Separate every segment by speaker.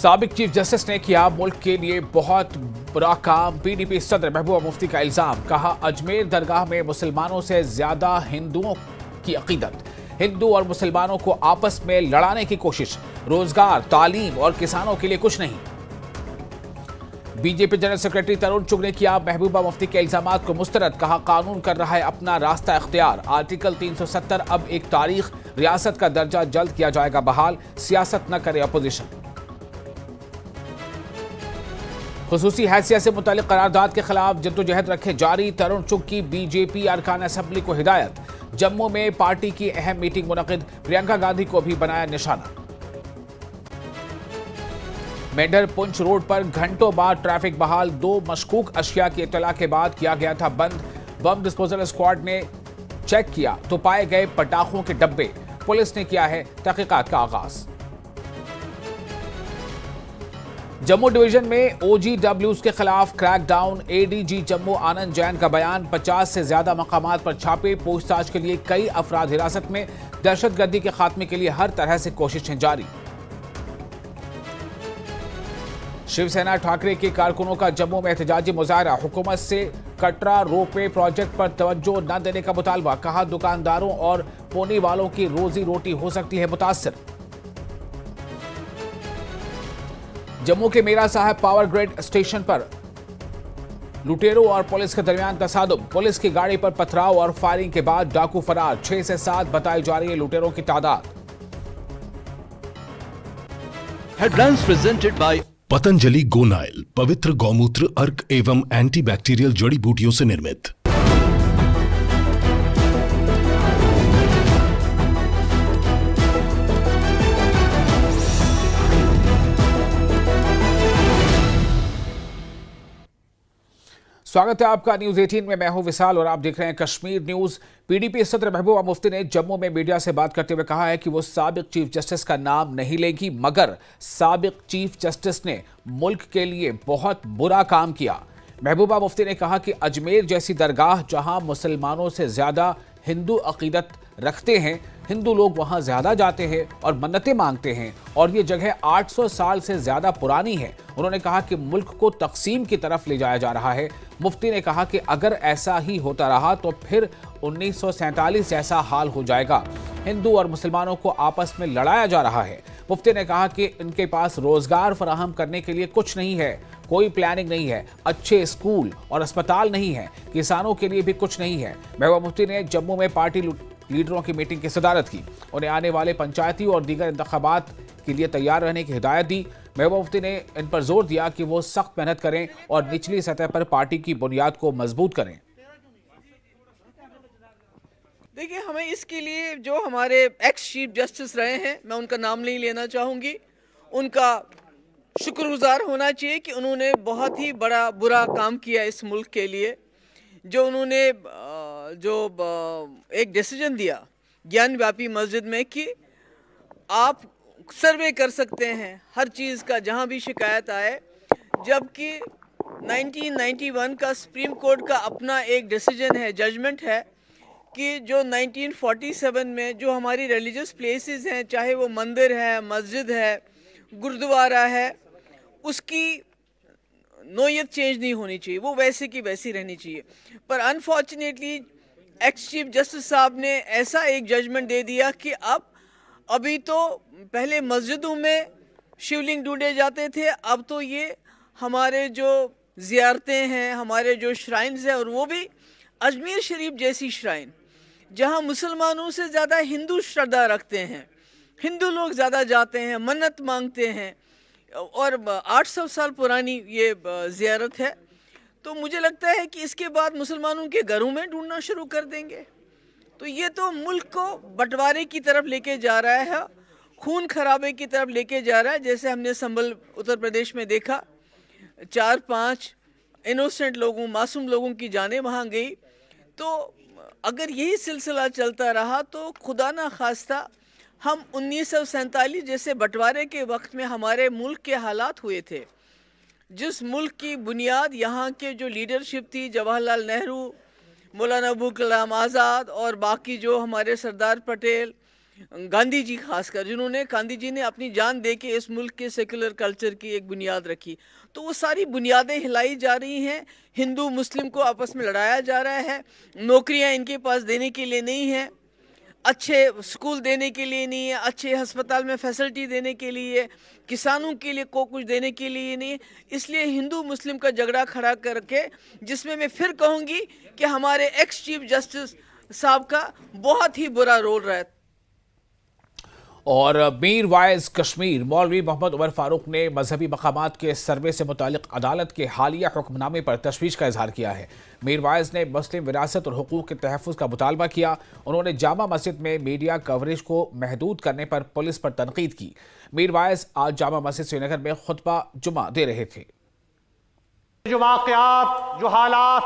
Speaker 1: साबिक chief justice ने किया मुल्क के लिए बहुत बुरा काम। पीडीपी सदर महबूबा मुफ्ती का इल्जाम, कहा अजमेर दरगाह में मुसलमानों से ज्यादा हिंदुओं की अकीदत। हिंदू और मुसलमानों को आपस में लड़ाने की कोशिश। रोजगार, तालीम और किसानों के लिए कुछ नहीं। बीजेपी जनरल सेक्रेटरी तरुण चुग ने किया महबूबा मुफ्ती के इल्जामात को मुस्तरद, कहा कानून कर रहा है अपना रास्ता इख्तियार। आर्टिकल 370 अब एक तारीख, रियासत का दर्जा जल्द किया जाएगा बहाल। सियासत न करे अपोजिशन। खुसूसी हैसियत से मुतालिक करारदाद के खिलाफ जद्दोजहद रखे जारी। तरुण चुग की बीजेपी अरकान असेंबली को हिदायत। जम्मू में पार्टी की अहम मीटिंग मुनक़िद, प्रियंका गांधी को भी बनाया निशाना। मेंढर पुंछ रोड पर घंटों बाद ट्रैफिक बहाल। 2 मशकूक अशिया की इत्तला के बाद किया गया था बंद। बम डिस्पोजल स्क्वाड ने चेक किया तो पाए गए पटाखों के डब्बे। पुलिस ने किया है तहकीकात का आगाज। जम्मू डिवीजन में OGWs के खिलाफ क्रैकडाउन। ADG जम्मू आनंद जैन का बयान, 50 से ज्यादा मकामात पर छापे। पूछताछ के लिए कई अफराद हिरासत में। दहशतगर्दी के खात्मे के लिए हर तरह से कोशिशें जारी। शिवसेना ठाकरे के कारकुनों का जम्मू में एहतजाजी मुजाहरा। हुकूमत से कटरा रोपवे प्रोजेक्ट पर तवज्जो न देने का मुतालबा। कहा दुकानदारों और पोनी वालों की रोजी रोटी हो सकती है मुतासर। जम्मू के मेरा साहब पावर ग्रिड स्टेशन पर लुटेरों और पुलिस के दरमियान तसादुम। पुलिस की गाड़ी पर पथराव और फायरिंग के बाद डाकू फरार। 6 से 7 बताई जा रही है लुटेरों की तादाद।
Speaker 2: Headlines presented by
Speaker 3: Patanjali Gonyle, पवित्र गौमूत्र, अर्क एवं एंटीबैक्टीरियल जड़ी बूटियों से निर्मित।
Speaker 1: स्वागत है आपका न्यूज 18 में। मैं हूं विशाल और आप देख रहे हैं कश्मीर न्यूज। पीडीपी सदर महबूबा मुफ्ती ने जम्मू में मीडिया से बात करते हुए कहा है कि वो साबिक चीफ जस्टिस का नाम नहीं लेगी, मगर साबिक चीफ जस्टिस ने मुल्क के लिए बहुत बुरा काम किया। महबूबा मुफ्ती ने कहा कि अजमेर जैसी दरगाह जहां मुसलमानों से ज्यादा हिंदू अकीदत रखते हैं, हिंदू लोग वहां ज्यादा जाते हैं और मन्नतें मांगते हैं, और ये जगह 800 साल से ज्यादा पुरानी है। उन्होंने कहा कि मुल्क को तकसीम की तरफ ले जाया जा रहा है। मुफ्ती ने कहा कि अगर ऐसा ही होता रहा तो फिर 1947 जैसा हाल हो जाएगा। हिंदू और मुसलमानों को आपस में लड़ाया जा रहा है। मुफ्ती ने कहा कि इनके पास रोजगार फराहम करने के लिए कुछ नहीं है, कोई प्लानिंग नहीं है, अच्छे स्कूल और अस्पताल नहीं है, किसानों के लिए भी कुछ नहीं है। महबूबा मुफ्ती ने जम्मू में पार्टी लीडरों की मीटिंग की सदारत की। उन्हें आने वाले पंचायती और दीगर इंतखाबात के लिए तैयार रहने की हिदायत दी। महबूबा मुफ्ती ने इन पर जोर दिया कि वो सख्त मेहनत करें और निचली सतह पर पार्टी की बुनियाद को मजबूत करें।
Speaker 4: देखिए, हमें इसके लिए जो हमारे एक्स चीफ जस्टिस रहे हैं, मैं उनका नाम नहीं लेना चाहूँगी, उनका शुक्रगुजार होना चाहिए कि उन्होंने बहुत ही बड़ा बुरा काम किया इस मुल्क के लिए। जो उन्होंने एक डिसीजन दिया ज्ञान व्यापी मस्जिद में कि आप सर्वे कर सकते हैं हर चीज़ का जहां भी शिकायत आए, जबकि 1991 का सुप्रीम कोर्ट का अपना एक डिसीजन है, जजमेंट है, कि जो 1947 में जो हमारी रिलीजियस प्लेसेस हैं, चाहे वो मंदिर है, मस्जिद है, गुरुद्वारा है, उसकी नोयत चेंज नहीं होनी चाहिए, वो वैसे की वैसी रहनी चाहिए। पर अनफॉर्चुनेटली एक्स चीफ जस्टिस साहब ने ऐसा एक जजमेंट दे दिया कि अब अभी तो पहले मस्जिदों में शिवलिंग ढूंढे जाते थे, अब तो ये हमारे जो ज़ियारतें हैं, हमारे जो श्राइन्स हैं, और वो भी अजमेर शरीफ जैसी श्राइन जहां मुसलमानों से ज़्यादा हिंदू श्रद्धा रखते हैं, हिंदू लोग ज़्यादा जाते हैं, मन्नत मांगते हैं, और 800 साल पुरानी ये ज़ियारत है। तो मुझे लगता है कि इसके बाद मुसलमानों के घरों में ढूंढना शुरू कर देंगे। तो ये तो मुल्क को बंटवारे की तरफ लेके जा रहा है, खून खराबे की तरफ लेके जा रहा है। जैसे हमने संभल उत्तर प्रदेश में देखा, 4-5 इनोसेंट लोगों, मासूम लोगों की जानें वहाँ गई। तो अगर यही सिलसिला चलता रहा तो खुदा ना खास्ता हम 1947 जैसे बंटवारे के वक्त में हमारे मुल्क के हालात हुए थे, जिस मुल्क की बुनियाद यहाँ के जो लीडरशिप थी, जवाहरलाल नेहरू, मौलाना अबुल कलाम आज़ाद और बाकी जो हमारे सरदार पटेल, गांधी जी खासकर, जिन्होंने गांधी जी ने अपनी जान दे के इस मुल्क के सेकुलर कल्चर की एक बुनियाद रखी, तो वो सारी बुनियादें हिलाई जा रही हैं। हिंदू मुस्लिम को आपस में लड़ाया जा रहा है, नौकरियां इनके पास देने के लिए नहीं है, अच्छे स्कूल देने के लिए नहीं है, अच्छे अस्पताल में फैसिलिटी देने के लिए, किसानों के लिए को कुछ देने के लिए नहीं है। इसलिए हिंदू मुस्लिम का झगड़ा खड़ा करके, जिसमें मैं फिर कहूँगी कि हमारे एक्स चीफ जस्टिस साहब का बहुत ही बुरा रोल रहा है।
Speaker 1: और मीर वाइज कश्मीर मौलवी मोहम्मद उमर फारूक ने मजहबी मकामात के सर्वे से मुतालिक अदालत के हालिया हुक्मनामे पर तशवीश का इजहार किया है। मीर वाइज ने मुस्लिम विरासत और हुकूक के तहफ़्फ़ुज़ का मुतालबा किया। उन्होंने जामा मस्जिद में मीडिया कवरेज को महदूद करने पर पुलिस पर तनकीद की। मीर वाइज आज जामा मस्जिद श्रीनगर में खुतबा जुमा दे रहे थे।
Speaker 5: जो वाक़यात, जो हालात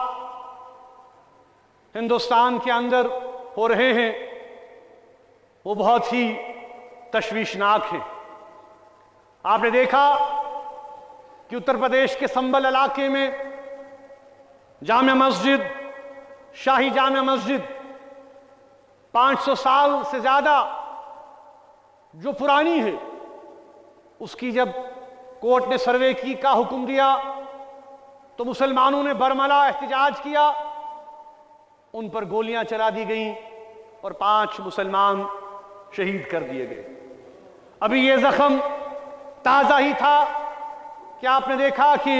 Speaker 5: हिंदुस्तान के अंदर हो रहे हैं वो बहुत ही तशवीशनाक है। आपने देखा कि उत्तर प्रदेश के संबल इलाके में जामिया मस्जिद, शाही जामिया मस्जिद 500 साल से ज्यादा जो पुरानी है, उसकी जब कोर्ट ने सर्वे की का हुक्म दिया तो मुसलमानों ने बरमला एहतजाज किया, उन पर गोलियां चला दी गईं और 5 मुसलमान शहीद कर दिए गए। अभी ये जख्म ताजा ही था कि आपने देखा कि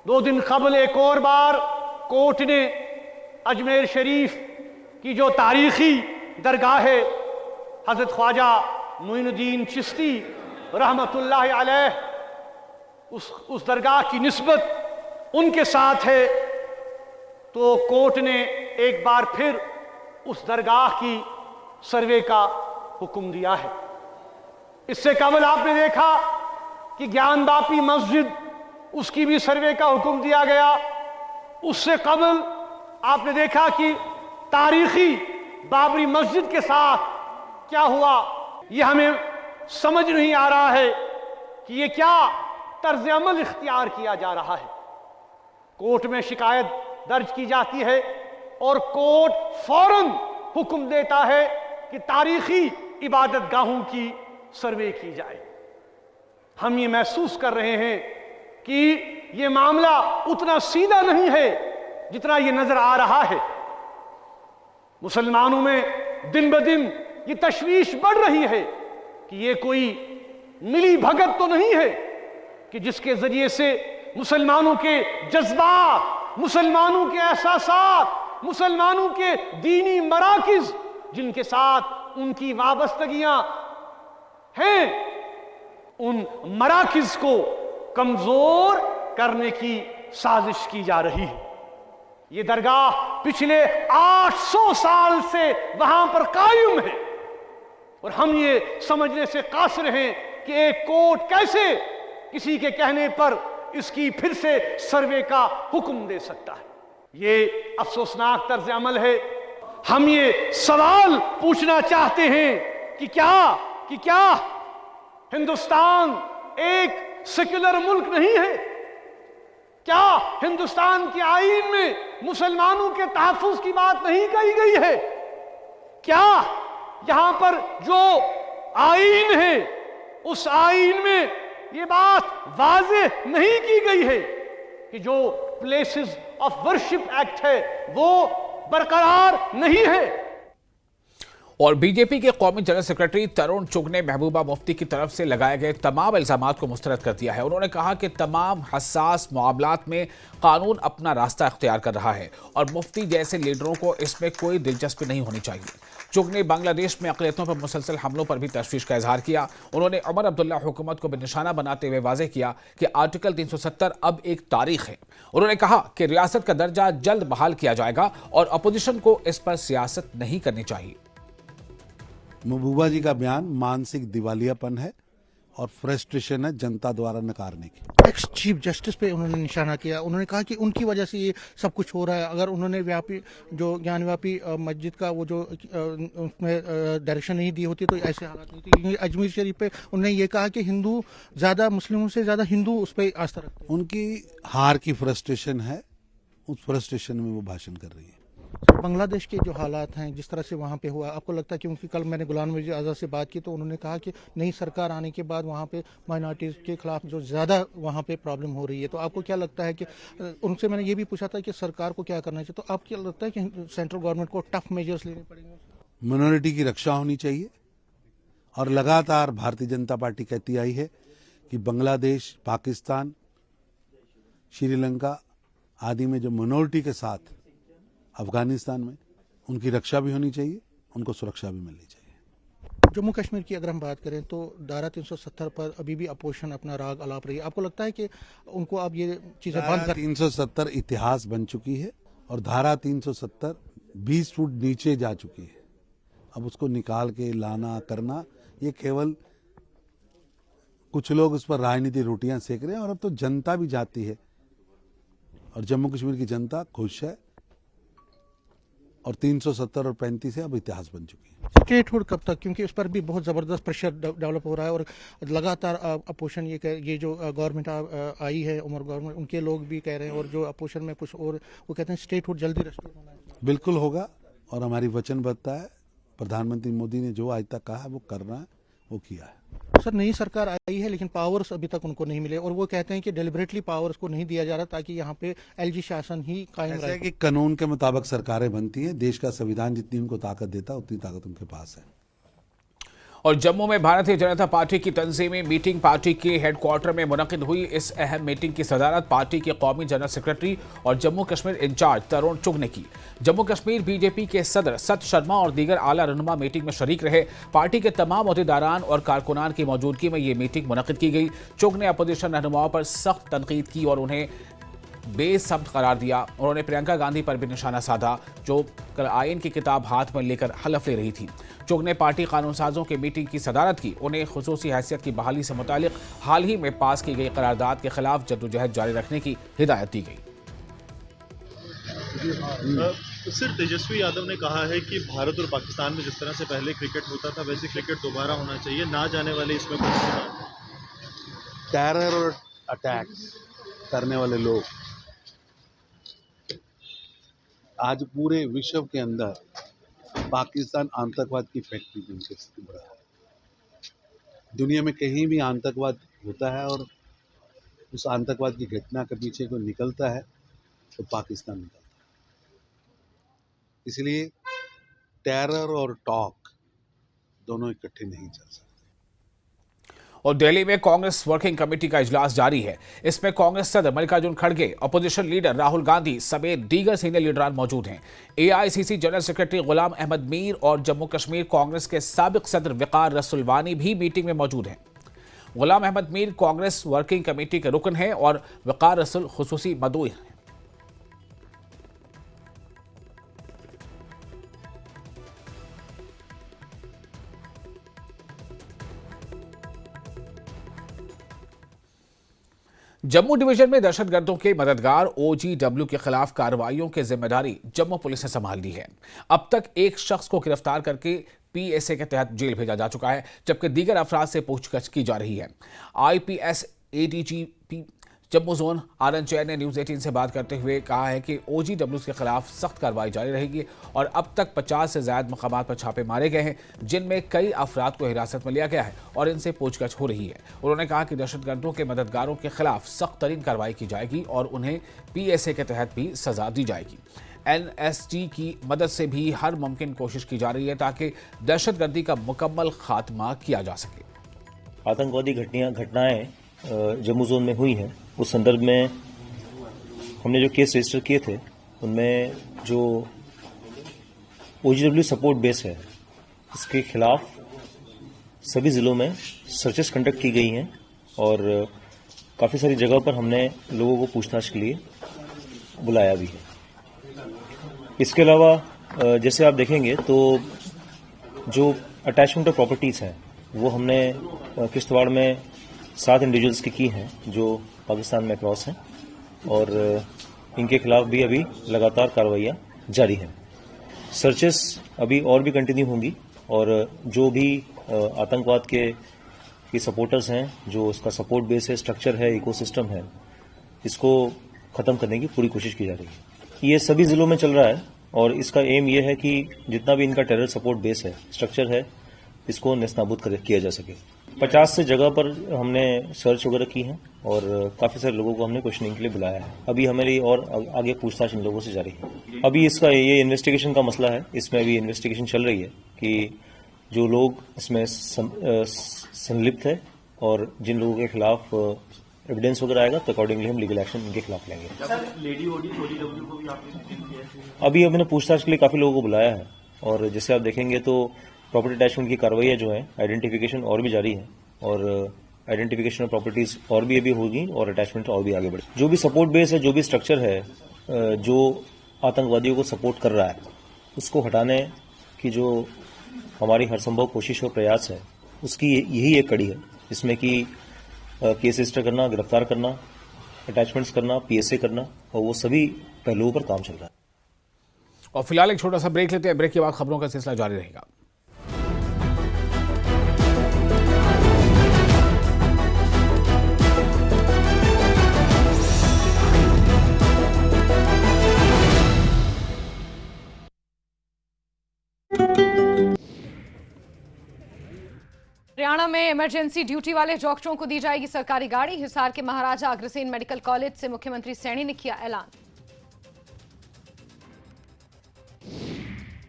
Speaker 5: 2 दिन कबल एक और बार कोर्ट ने अजमेर शरीफ की जो तारीखी दरगाह है हजरत ख्वाजा मोइनुद्दीन चिश्ती रहमतुल्लाह अलैह, उस दरगाह की निस्बत उनके साथ है, तो कोर्ट ने एक बार फिर उस दरगाह की सर्वे का हुक्म दिया है। इससे कबल आपने देखा कि ज्ञानवापी मस्जिद, उसकी भी सर्वे का हुक्म दिया गया। उससे कबल आपने देखा कि तारीखी बाबरी मस्जिद के साथ क्या हुआ, यह हमें समझ नहीं आ रहा है कि यह क्या तर्ज अमल इख्तियार किया जा रहा है। कोर्ट में शिकायत दर्ज की जाती है और कोर्ट फौरन हुक्म देता है कि तारीखी इबादत गाहों की सर्वे की जाए। हम ये महसूस कर रहे हैं कि ये मामला उतना सीधा नहीं है जितना ये नजर आ रहा है। मुसलमानों में दिन ब दिन ये तशवीश बढ़ रही है कि ये कोई मिली भगत तो नहीं है कि जिसके जरिए से मुसलमानों के जज्बात, मुसलमानों के एहसासात, मुसलमानों के दीनी मराकिज जिनके साथ उनकी वाबस्तगियां हैं, उन मराकिज को कमजोर करने की साजिश की जा रही है। ये दरगाह पिछले 800 साल से वहां पर कायम है और हम ये समझने से कासिर हैं कि एक कोर्ट कैसे किसी के कहने पर इसकी फिर से सर्वे का हुक्म दे सकता है। ये अफसोसनाक तर्ज अमल है। हम ये सवाल पूछना चाहते हैं कि क्या हिंदुस्तान एक सेक्युलर मुल्क नहीं है? क्या हिंदुस्तान के आईन में मुसलमानों के तहफ्फुज़ की बात नहीं कही गई है? क्या यहां पर जो आईन है उस आईन में ये बात वाज़ेह नहीं की गई है कि जो प्लेसेस ऑफ वर्शिप एक्ट है वो बरकरार नहीं है?
Speaker 1: और बीजेपी के कौमी जनरल सेक्रेटरी तरुण चुग ने महबूबा मुफ्ती की तरफ से लगाए गए तमाम इल्जामात को मुस्तरद कर दिया है। उन्होंने कहा कि तमाम हसास मामलात में कानून अपना रास्ता इख्तियार कर रहा है और मुफ्ती जैसे लीडरों को इसमें कोई दिलचस्पी नहीं होनी चाहिए। चुग ने बांग्लादेश में अक़लियतों पर मुसलसल हमलों पर भी तशवीश का इजहार किया। उन्होंने उमर अब्दुल्ला हुकूमत को बेनिशाना बनाते हुए वाज़ेह किया कि आर्टिकल 370 अब एक तारीख है। उन्होंने कहा कि रियासत का दर्जा जल्द बहाल किया जाएगा और अपोजिशन को इस पर सियासत नहीं करनी चाहिए।
Speaker 6: महबूबा जी का बयान मानसिक दिवालियापन है और फ्रस्ट्रेशन है जनता द्वारा नकारने की।
Speaker 7: एक्स चीफ जस्टिस पे उन्होंने निशाना किया। उन्होंने कहा कि उनकी वजह से ये सब कुछ हो रहा है। अगर उन्होंने ज्ञानव्यापी मस्जिद का वो जो उसमें डायरेक्शन नहीं दी होती तो ऐसे हालात नहीं थे। क्योंकि अजमेर शरीफ पे उन्होंने ये कहा कि हिंदू ज्यादा मुस्लिमों से ज्यादा हिंदू उस पर आस्था रखते हैं।
Speaker 6: उनकी हार की फ्रस्ट्रेशन है, उस फ्रस्ट्रेशन में वो भाषण कर रही है।
Speaker 7: बांग्लादेश के जो हालात हैं, जिस तरह से वहाँ पे हुआ, आपको लगता है, क्योंकि कल मैंने गुलाम नबी आज़ाद से बात की तो उन्होंने कहा कि नई सरकार आने के बाद वहाँ पे माइनॉरिटीज़ के खिलाफ जो ज़्यादा वहाँ पे प्रॉब्लम हो रही है, तो आपको क्या लगता है कि उनसे मैंने ये भी पूछा था कि सरकार को क्या करना चाहिए, तो आपको क्या लगता है कि सेंट्रल गवर्नमेंट को टफ मेजर्स लेने पड़ेंगे?
Speaker 6: मिनोरिटी की रक्षा होनी चाहिए और लगातार भारतीय जनता पार्टी कहती आई है कि बांग्लादेश, पाकिस्तान, श्रीलंका आदि में जो मिनोरिटी के साथ अफगानिस्तान में उनकी रक्षा भी होनी चाहिए, उनको सुरक्षा भी मिलनी चाहिए।
Speaker 7: जम्मू कश्मीर की अगर हम बात करें तो धारा 370 पर अभी भी अपोजिशन अपना राग अलाप रही है, आपको लगता है कि उनको अब ये चीजें बंद कर?
Speaker 6: 370 इतिहास बन चुकी है और धारा 370 20 फुट नीचे जा चुकी है। अब उसको निकाल के लाना करना, ये केवल कुछ लोग उस पर राजनीति रोटियां सेक रहे हैं और अब तो जनता भी जाती है और जम्मू कश्मीर की जनता खुश है और 370 और 35 से अब इतिहास बन चुकी है।
Speaker 7: स्टेटहुड कब तक, क्योंकि उस पर भी बहुत ज़बरदस्त प्रेशर डेवलप हो रहा है और लगातार अपोजिशन ये जो गवर्नमेंट आई है, उमर गवर्नमेंट, उनके लोग भी कह रहे हैं और जो अपोजिशन में कुछ और वो कहते हैं स्टेटहुड जल्दी रेस्टोर होना चाहिए।
Speaker 6: बिल्कुल होगा और हमारी वचनबद्धता है। प्रधानमंत्री मोदी ने जो आज तक कहा है वो करना है, वो किया है।
Speaker 7: सर, नई सरकार आई है लेकिन पावर्स अभी तक उनको नहीं मिले और वो कहते हैं कि डेलिबरेटली पावर्स को नहीं दिया जा रहा ताकि यहाँ पे एलजी शासन ही कायम रहे।
Speaker 6: कि कानून के मुताबिक सरकारें बनती हैं, देश का संविधान जितनी उनको ताकत देता है उतनी ताकत उनके पास है।
Speaker 1: और जम्मू में भारतीय जनता पार्टी की तंजीमी मीटिंग पार्टी के हेडक्वार्टर में मुनक्किद हुई। इस अहम मीटिंग की सदारत पार्टी के कौमी जनरल सेक्रेटरी और जम्मू कश्मीर इंचार्ज तरुण चुग ने की। जम्मू कश्मीर बीजेपी के सदर सत शर्मा और दीगर आला रहनुमा मीटिंग में शरीक रहे। पार्टी के तमाम अहदेदारान और कारकुनान की मौजूदगी में ये मीटिंग मुनक्किद की गई। चुग ने अपोजिशन रहनुमाओं पर सख्त तनकीद की और उन्हें बेसब्र करार दिया। उन्होंने प्रियंका गांधी पर भी निशाना साधा, जो कल आईन की किताब हाथ में लेकर हलफ ले रही थी। चुग ने पार्टी कानून साजों की मीटिंग की सदारत की। उन्हें खुसूसी हैसियत की बहाली से मुतालिक हाल ही में पास की गई करारदाद के खिलाफ जद्दोजहद जारी रखने की हिदायत दी गई।
Speaker 8: सर, तेजस्वी यादव ने कहा है कि भारत और पाकिस्तान में जिस तरह से पहले क्रिकेट होता था वैसे क्रिकेट दोबारा होना चाहिए, ना जाने वाले इसमें कौन सी बात है?
Speaker 6: टेरर और अटैक करने वाले लोग आज पूरे विश्व के अंदर पाकिस्तान आतंकवाद की फैक्ट्री बन के बढ़ा है। दुनिया में कहीं भी आतंकवाद होता है और उस आतंकवाद की घटना के पीछे कोई निकलता है तो पाकिस्तान निकलता है। इसलिए टेरर और टॉक दोनों इकट्ठे नहीं चल सकते।
Speaker 1: और दिल्ली में कांग्रेस वर्किंग कमेटी का इजलास जारी है। इसमें कांग्रेस सदर मल्लिकार्जुन खड़गे, अपोजिशन लीडर राहुल गांधी समेत दीगर सीनियर लीडरान मौजूद हैं। AICC general secretary Ghulam Ahmad Mir और जम्मू कश्मीर कांग्रेस के साबिक सदर वकार रसूलवानी भी मीटिंग में मौजूद हैं। गुलाम अहमद मीर कांग्रेस वर्किंग कमेटी के रुकन हैं और वकार रसूल खुसूसी मदऊ हैं। जम्मू डिवीजन में दहशतगर्दों के मददगार ओजीडब्ल्यू के खिलाफ कार्रवाइयों की जिम्मेदारी जम्मू पुलिस ने संभाल ली है। अब तक एक शख्स को गिरफ्तार करके पीएसए के तहत जेल भेजा जा चुका है, जबकि दीगर अफराद से पूछताछ की जा रही है। आईपीएस एडीजीपी जम्मू जोन आनंद जैन ने न्यूज़ 18 से बात करते हुए कहा है कि ओजीडब्ल्यू के खिलाफ सख्त कार्रवाई जारी रहेगी और अब तक 50 से ज्यादा मकामात पर छापे मारे गए हैं, जिनमें कई अफराद को हिरासत में लिया गया है और इनसे पूछताछ हो रही है। उन्होंने कहा कि दहशतगर्दों के मददगारों के खिलाफ सख्त तरीन कार्रवाई की जाएगी और उन्हें पीएसए के तहत भी सजा दी जाएगी। एनएसजी की मदद से भी हर मुमकिन कोशिश की जा रही है ताकि दहशतगर्दी का मुकम्मल खात्मा किया जा सके।
Speaker 9: आतंकवादी घटनाएं जम्मू जोन में हुई हैं, उस संदर्भ में हमने जो केस रजिस्टर किए थे उनमें जो ओजीडब्ल्यू सपोर्ट बेस है इसके खिलाफ सभी ज़िलों में सर्चेस कंडक्ट की गई हैं और काफ़ी सारी जगह पर हमने लोगों को पूछताछ के लिए बुलाया भी है। इसके अलावा जैसे आप देखेंगे तो जो अटैचमेंट ऑफ प्रॉपर्टीज़ हैं वो हमने किश्तवाड़ में 7 इंडिविजुअल्स की हैं जो पाकिस्तान में क्रॉस हैं और इनके खिलाफ भी अभी लगातार कार्रवाइयाँ जारी हैं। सर्चेस अभी और भी कंटिन्यू होंगी और जो भी आतंकवाद के सपोर्टर्स हैं, जो उसका सपोर्ट बेस है, स्ट्रक्चर है, इकोसिस्टम है, इसको ख़त्म करने की पूरी कोशिश की जा रही है। ये सभी ज़िलों में चल रहा है और इसका एम ये है कि जितना भी इनका टेरर सपोर्ट बेस है, स्ट्रक्चर है, इसको नेस्तनाबूद किया जा सके। 50 से जगह पर हमने सर्च वगैरह की है और काफ़ी सारे लोगों को हमने क्वेश्चनिंग के लिए बुलाया है। अभी हमारी और आगे पूछताछ इन लोगों से जारी है। अभी इसका ये इन्वेस्टिगेशन का मसला है, इसमें अभी इन्वेस्टिगेशन चल रही है कि जो लोग इसमें संलिप्त है और जिन लोगों के खिलाफ एविडेंस वगैरह आएगा तो अकॉर्डिंगली हम लीगल एक्शन इनके खिलाफ लेंगे। अभी हमने पूछताछ के लिए काफ़ी लोगों को बुलाया है और जैसे आप देखेंगे तो प्रॉपर्टी अटैचमेंट की कार्रवाइयाँ जो हैं, आइडेंटिफिकेशन और भी जारी है और आइडेंटिफिकेशन ऑफ प्रॉपर्टीज और भी अभी होगी और अटैचमेंट और भी आगे बढ़े। जो भी सपोर्ट बेस है, जो भी स्ट्रक्चर है, जो आतंकवादियों को सपोर्ट कर रहा है, उसको हटाने की जो हमारी हर संभव कोशिश और प्रयास है, उसकी यही एक कड़ी है, जिसमें कि केस रजिस्टर करना, गिरफ्तार करना, अटैचमेंट्स करना, PSA करना और वो सभी पहलुओं पर काम चल रहा है।
Speaker 1: और फिलहाल एक छोटा सा ब्रेक लेते हैं। ब्रेक के बाद खबरों का सिलसिला जारी रहेगा।
Speaker 10: हरियाणा में इमरजेंसी ड्यूटी वाले डॉक्टरों को दी जाएगी सरकारी गाड़ी। हिसार के महाराजा अग्रसेन मेडिकल कॉलेज से मुख्यमंत्री सैनी ने किया ऐलान।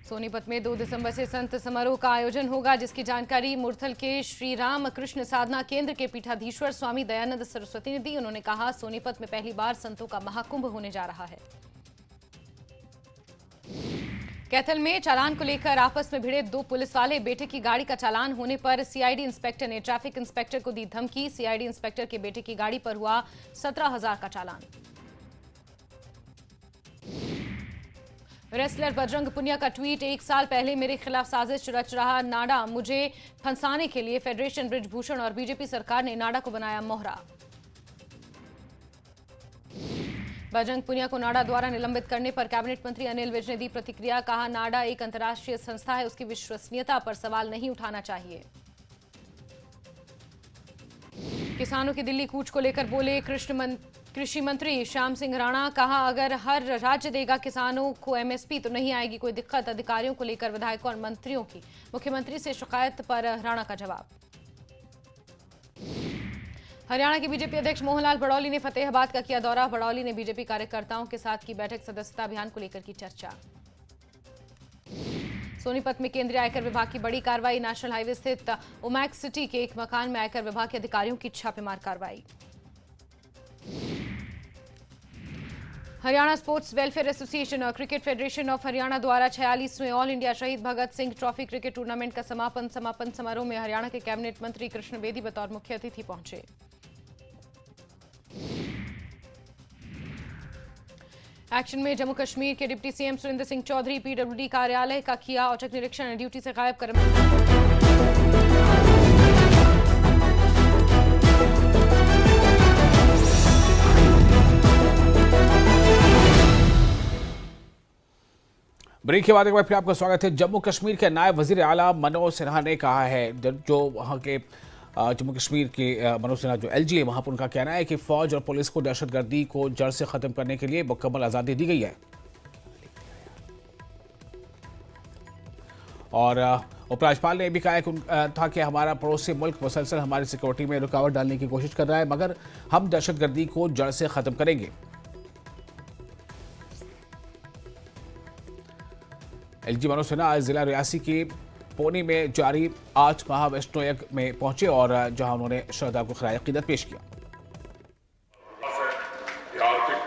Speaker 10: सोनीपत में 2 दिसंबर से संत समारोह का आयोजन होगा, जिसकी जानकारी मुरथल के श्री राम कृष्ण साधना केंद्र के पीठाधीश्वर स्वामी दयानंद सरस्वती ने दी। उन्होंने कहा, सोनीपत में पहली बार संतों का महाकुंभ होने जा रहा है। कैथल में चालान को लेकर आपस में भिड़े 2 पुलिस वाले। बेटे की गाड़ी का चालान होने पर सीआईडी इंस्पेक्टर ने ट्रैफिक इंस्पेक्टर को दी धमकी। सीआईडी इंस्पेक्टर के बेटे की गाड़ी पर हुआ 17,000 का चालान। रेसलर बजरंग पुनिया का ट्वीट, 1 साल पहले मेरे खिलाफ साजिश रच रहा नाडा, मुझे फंसाने के लिए फेडरेशन बृजभूषण और बीजेपी सरकार ने नाडा को बनाया मोहरा। बजरंग पुनिया को नाडा द्वारा निलंबित करने पर कैबिनेट मंत्री अनिल विज ने दी प्रतिक्रिया। कहा, नाडा एक अंतर्राष्ट्रीय संस्था है, उसकी विश्वसनीयता पर सवाल नहीं उठाना चाहिए। किसानों की दिल्ली कूच को लेकर बोले कृषि मंत्री श्याम सिंह राणा। कहा, अगर हर राज्य देगा किसानों को MSP तो नहीं आएगी कोई दिक्कत। अधिकारियों को लेकर विधायकों और मंत्रियों की मुख्यमंत्री से शिकायत पर राणा का जवाब। हरियाणा के बीजेपी अध्यक्ष मोहनलाल बड़ौली ने फतेहाबाद का किया दौरा। बड़ौली ने बीजेपी कार्यकर्ताओं के साथ की बैठक, सदस्यता अभियान को लेकर की चर्चा। सोनीपत में केंद्रीय आयकर विभाग की बड़ी कार्रवाई। नेशनल हाईवे स्थित ओमैक्स सिटी के एक मकान में आयकर विभाग के अधिकारियों की छापेमार कार्रवाई। हरियाणा स्पोर्ट्स वेलफेयर एसोसिएशन और क्रिकेट फेडरेशन ऑफ हरियाणा द्वारा 46वें ऑल इंडिया शहीद Bhagat Singh trophy cricket tournament का समापन समारोह में हरियाणा के कैबिनेट मंत्री कृष्ण बेदी बतौर मुख्य अतिथि पहुंचे। एक्शन में जम्मू कश्मीर के deputy CM Surendra Singh Choudhary PWD कार्यालय का किया औचक निरीक्षण। ड्यूटी से गायब
Speaker 1: ब्रेक के बाद एक बार फिर आपका स्वागत है। जम्मू कश्मीर के नायब वजीर आला मनोज सिन्हा ने कहा है, जो वहाँ के जम्मू कश्मीर के मनोज सिन्हा जो LG है, वहाँ पर उनका कहना है कि फौज और पुलिस को दहशतगर्दी को जड़ से खत्म करने के लिए मुकम्मल आज़ादी दी गई है। और उपराज्यपाल ने भी कहा था कि हमारा पड़ोसी मुल्क मुसलसल हमारी सिक्योरिटी में रुकावट डालने की कोशिश कर रहा है, मगर हम दहशतगर्दी को जड़ से खत्म करेंगे। LG मनोज सिन्हा आज जिला रियासी के पोनी में जारी 8 महावैष्णो यज्ञ में पहुंचे और जहां उन्होंने श्रद्धा को खराज अकीदत पेश किया।
Speaker 11: आर्थिक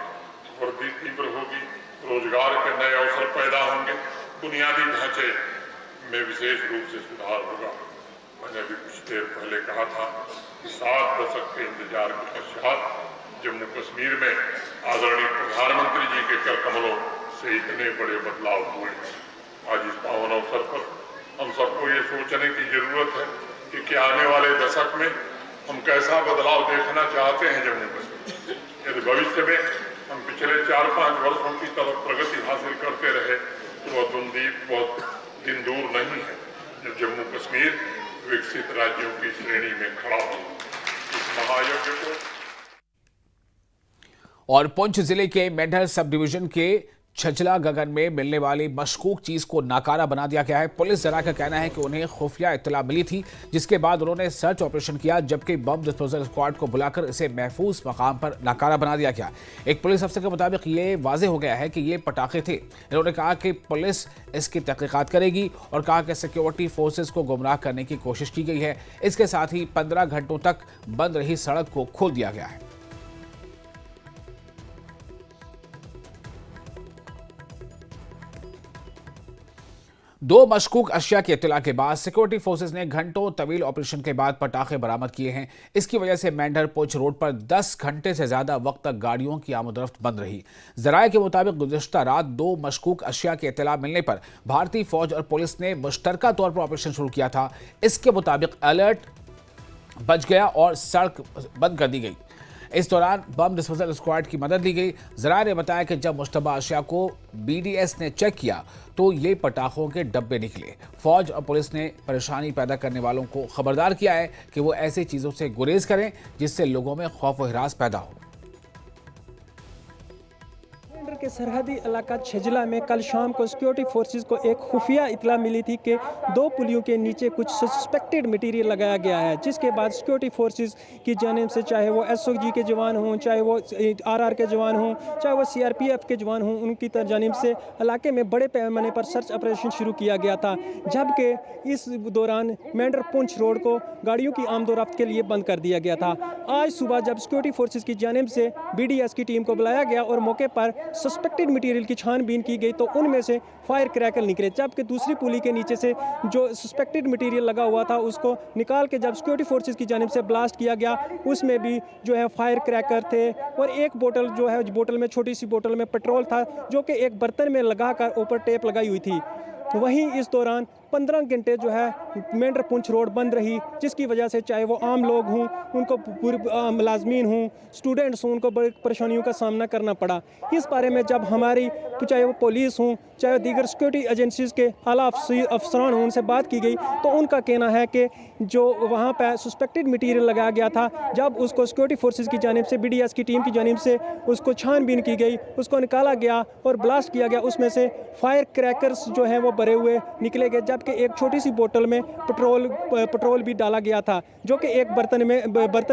Speaker 11: वृद्धि तीव्र होगी, रोजगार के नए अवसर पैदा होंगे, बुनियादी ढांचे में विशेष रूप से सुधार होगा। मैंने भी कुछ देर पहले कहा था कि 7 दशक के इंतजार के पश्चात जम्मू कश्मीर में आदरणीय प्रधानमंत्री जी के कर कमलों से इतने बड़े बदलाव हुए। आज इस पावन अवसर पर हम सबको ये सोचने की जरूरत है कि क्या आने वाले दशक में हम कैसा बदलाव देखना चाहते हैं जम्मू कश्मीर। यदि भविष्य में हम पिछले 4-5 वर्षों की तरफ प्रगति हासिल करते रहे तो बहुत दिन दूर नहीं है जब जम्मू कश्मीर विकसित राज्यों की श्रेणी में खड़ा हो। इस महायज्ञ को
Speaker 1: और पुंछ जिले के मेंढर सब डिवीजन के छछला गगन में मिलने वाली मशकूक चीज को नाकारा बना दिया गया है। पुलिस जरा का कहना है कि उन्हें खुफिया इत्तला मिली थी, जिसके बाद उन्होंने सर्च ऑपरेशन किया, जबकि बम डिस्पोजल स्क्वाड को बुलाकर इसे महफूज मकाम पर नाकारा बना दिया गया। एक पुलिस अफसर के मुताबिक ये वाजे हो गया है कि ये पटाखे थे। इन्होंने कहा कि पुलिस इसकी तहकीकात करेगी और कहा कि सिक्योरिटी फोर्सेस को गुमराह करने की कोशिश की गई है। इसके साथ ही 15 घंटों तक बंद रही सड़क को खोल दिया गया है। दो मशकूक अशिया की इत्तला के बाद सिक्योरिटी फोर्सेस ने घंटों तवील ऑपरेशन के बाद पटाखे बरामद किए हैं। इसकी वजह से मेंढर पुंछ रोड पर 10 घंटे से ज्यादा वक्त तक गाड़ियों की आमदरफ्त बंद रही। जराये के मुताबिक गुज़िश्ता रात दो मशकूक अशिया की इत्तला मिलने पर भारतीय फौज और पुलिस ने मुश्तरका तौर पर ऑपरेशन शुरू किया था। इसके मुताबिक अलर्ट बच गया और सड़क बंद कर दी गई। इस दौरान बम डिस्पोजल स्क्वाड की मदद ली गई। जरा ने बताया कि जब मुश्तबा अशिया को BDS ने चेक किया तो ये पटाखों के डब्बे निकले। फौज और पुलिस ने परेशानी पैदा करने वालों को खबरदार किया है कि वो ऐसी चीज़ों से गुरेज करें जिससे लोगों में खौफ व हिरास पैदा हो।
Speaker 12: के सरहदी इलाका छजला में कल शाम को सिक्योरिटी फोर्सेस को एक खुफिया इतला मिली थी कि दो पुलियों के नीचे कुछ सस्पेक्टेड मटेरियल लगाया गया है, जिसके बाद सिक्योरिटी फोर्सेस की जानिब से चाहे वो SOG के जवान हों, चाहे वो RR के जवान हों, चाहे वो CRPF के जवान हों, उनकी जानिब से इलाके में बड़े पैमाने पर सर्च ऑपरेशन शुरू किया गया था। जबकि इस दौरान मेंढर पुंछ रोड को गाड़ियों की आमदोरफ्त के लिए बंद कर दिया गया था। आज सुबह जब सिक्योरिटी फोर्सेस की जानिब से BDS की टीम को बुलाया गया और मौके पर सस्पेक्टेड मटेरियल की छानबीन की गई तो उनमें से फायर क्रैकर निकले, जबकि दूसरी पुली के नीचे से जो सस्पेक्टेड मटेरियल लगा हुआ था उसको निकाल के जब सिक्योरिटी फोर्सेस की जानिब से ब्लास्ट किया गया, उसमें भी जो है फायर क्रैकर थे और एक बोतल जो है बोतल में छोटी सी बोतल में पेट्रोल था, जो कि एक बर्तन में लगाकर ऊपर टेप लगाई हुई थी। वहीं इस दौरान 15 घंटे जो है मेंढर पुंछ रोड बंद रही, जिसकी वजह से चाहे वो आम लोग हों, उनको पूरे मुलाजमीन हों, स्टूडेंट्स हों, उनको बड़ी परेशानियों का सामना करना पड़ा। इस बारे में जब हमारी चाहे वो पुलिस हों, चाहे दीगर सिक्योरिटी एजेंसीज़ के आला अफसरान हों, उनसे बात की गई तो उनका कहना है कि जो वहाँ पर सस्पेक्टेड मटीरियल लगाया गया था, जब उसको सिक्योरिटी फोर्सेस की जानिब से BDS की टीम की जानिब से उसको छानबीन की गई, उसको निकाला गया और ब्लास्ट किया गया, उसमें से फायर क्रैकर्स जो हैं वो भरे हुए निकले गए, जबकि एक छोटी सी बोतल में पेट्रोल भी डाला गया था, जो कि एक बर्तन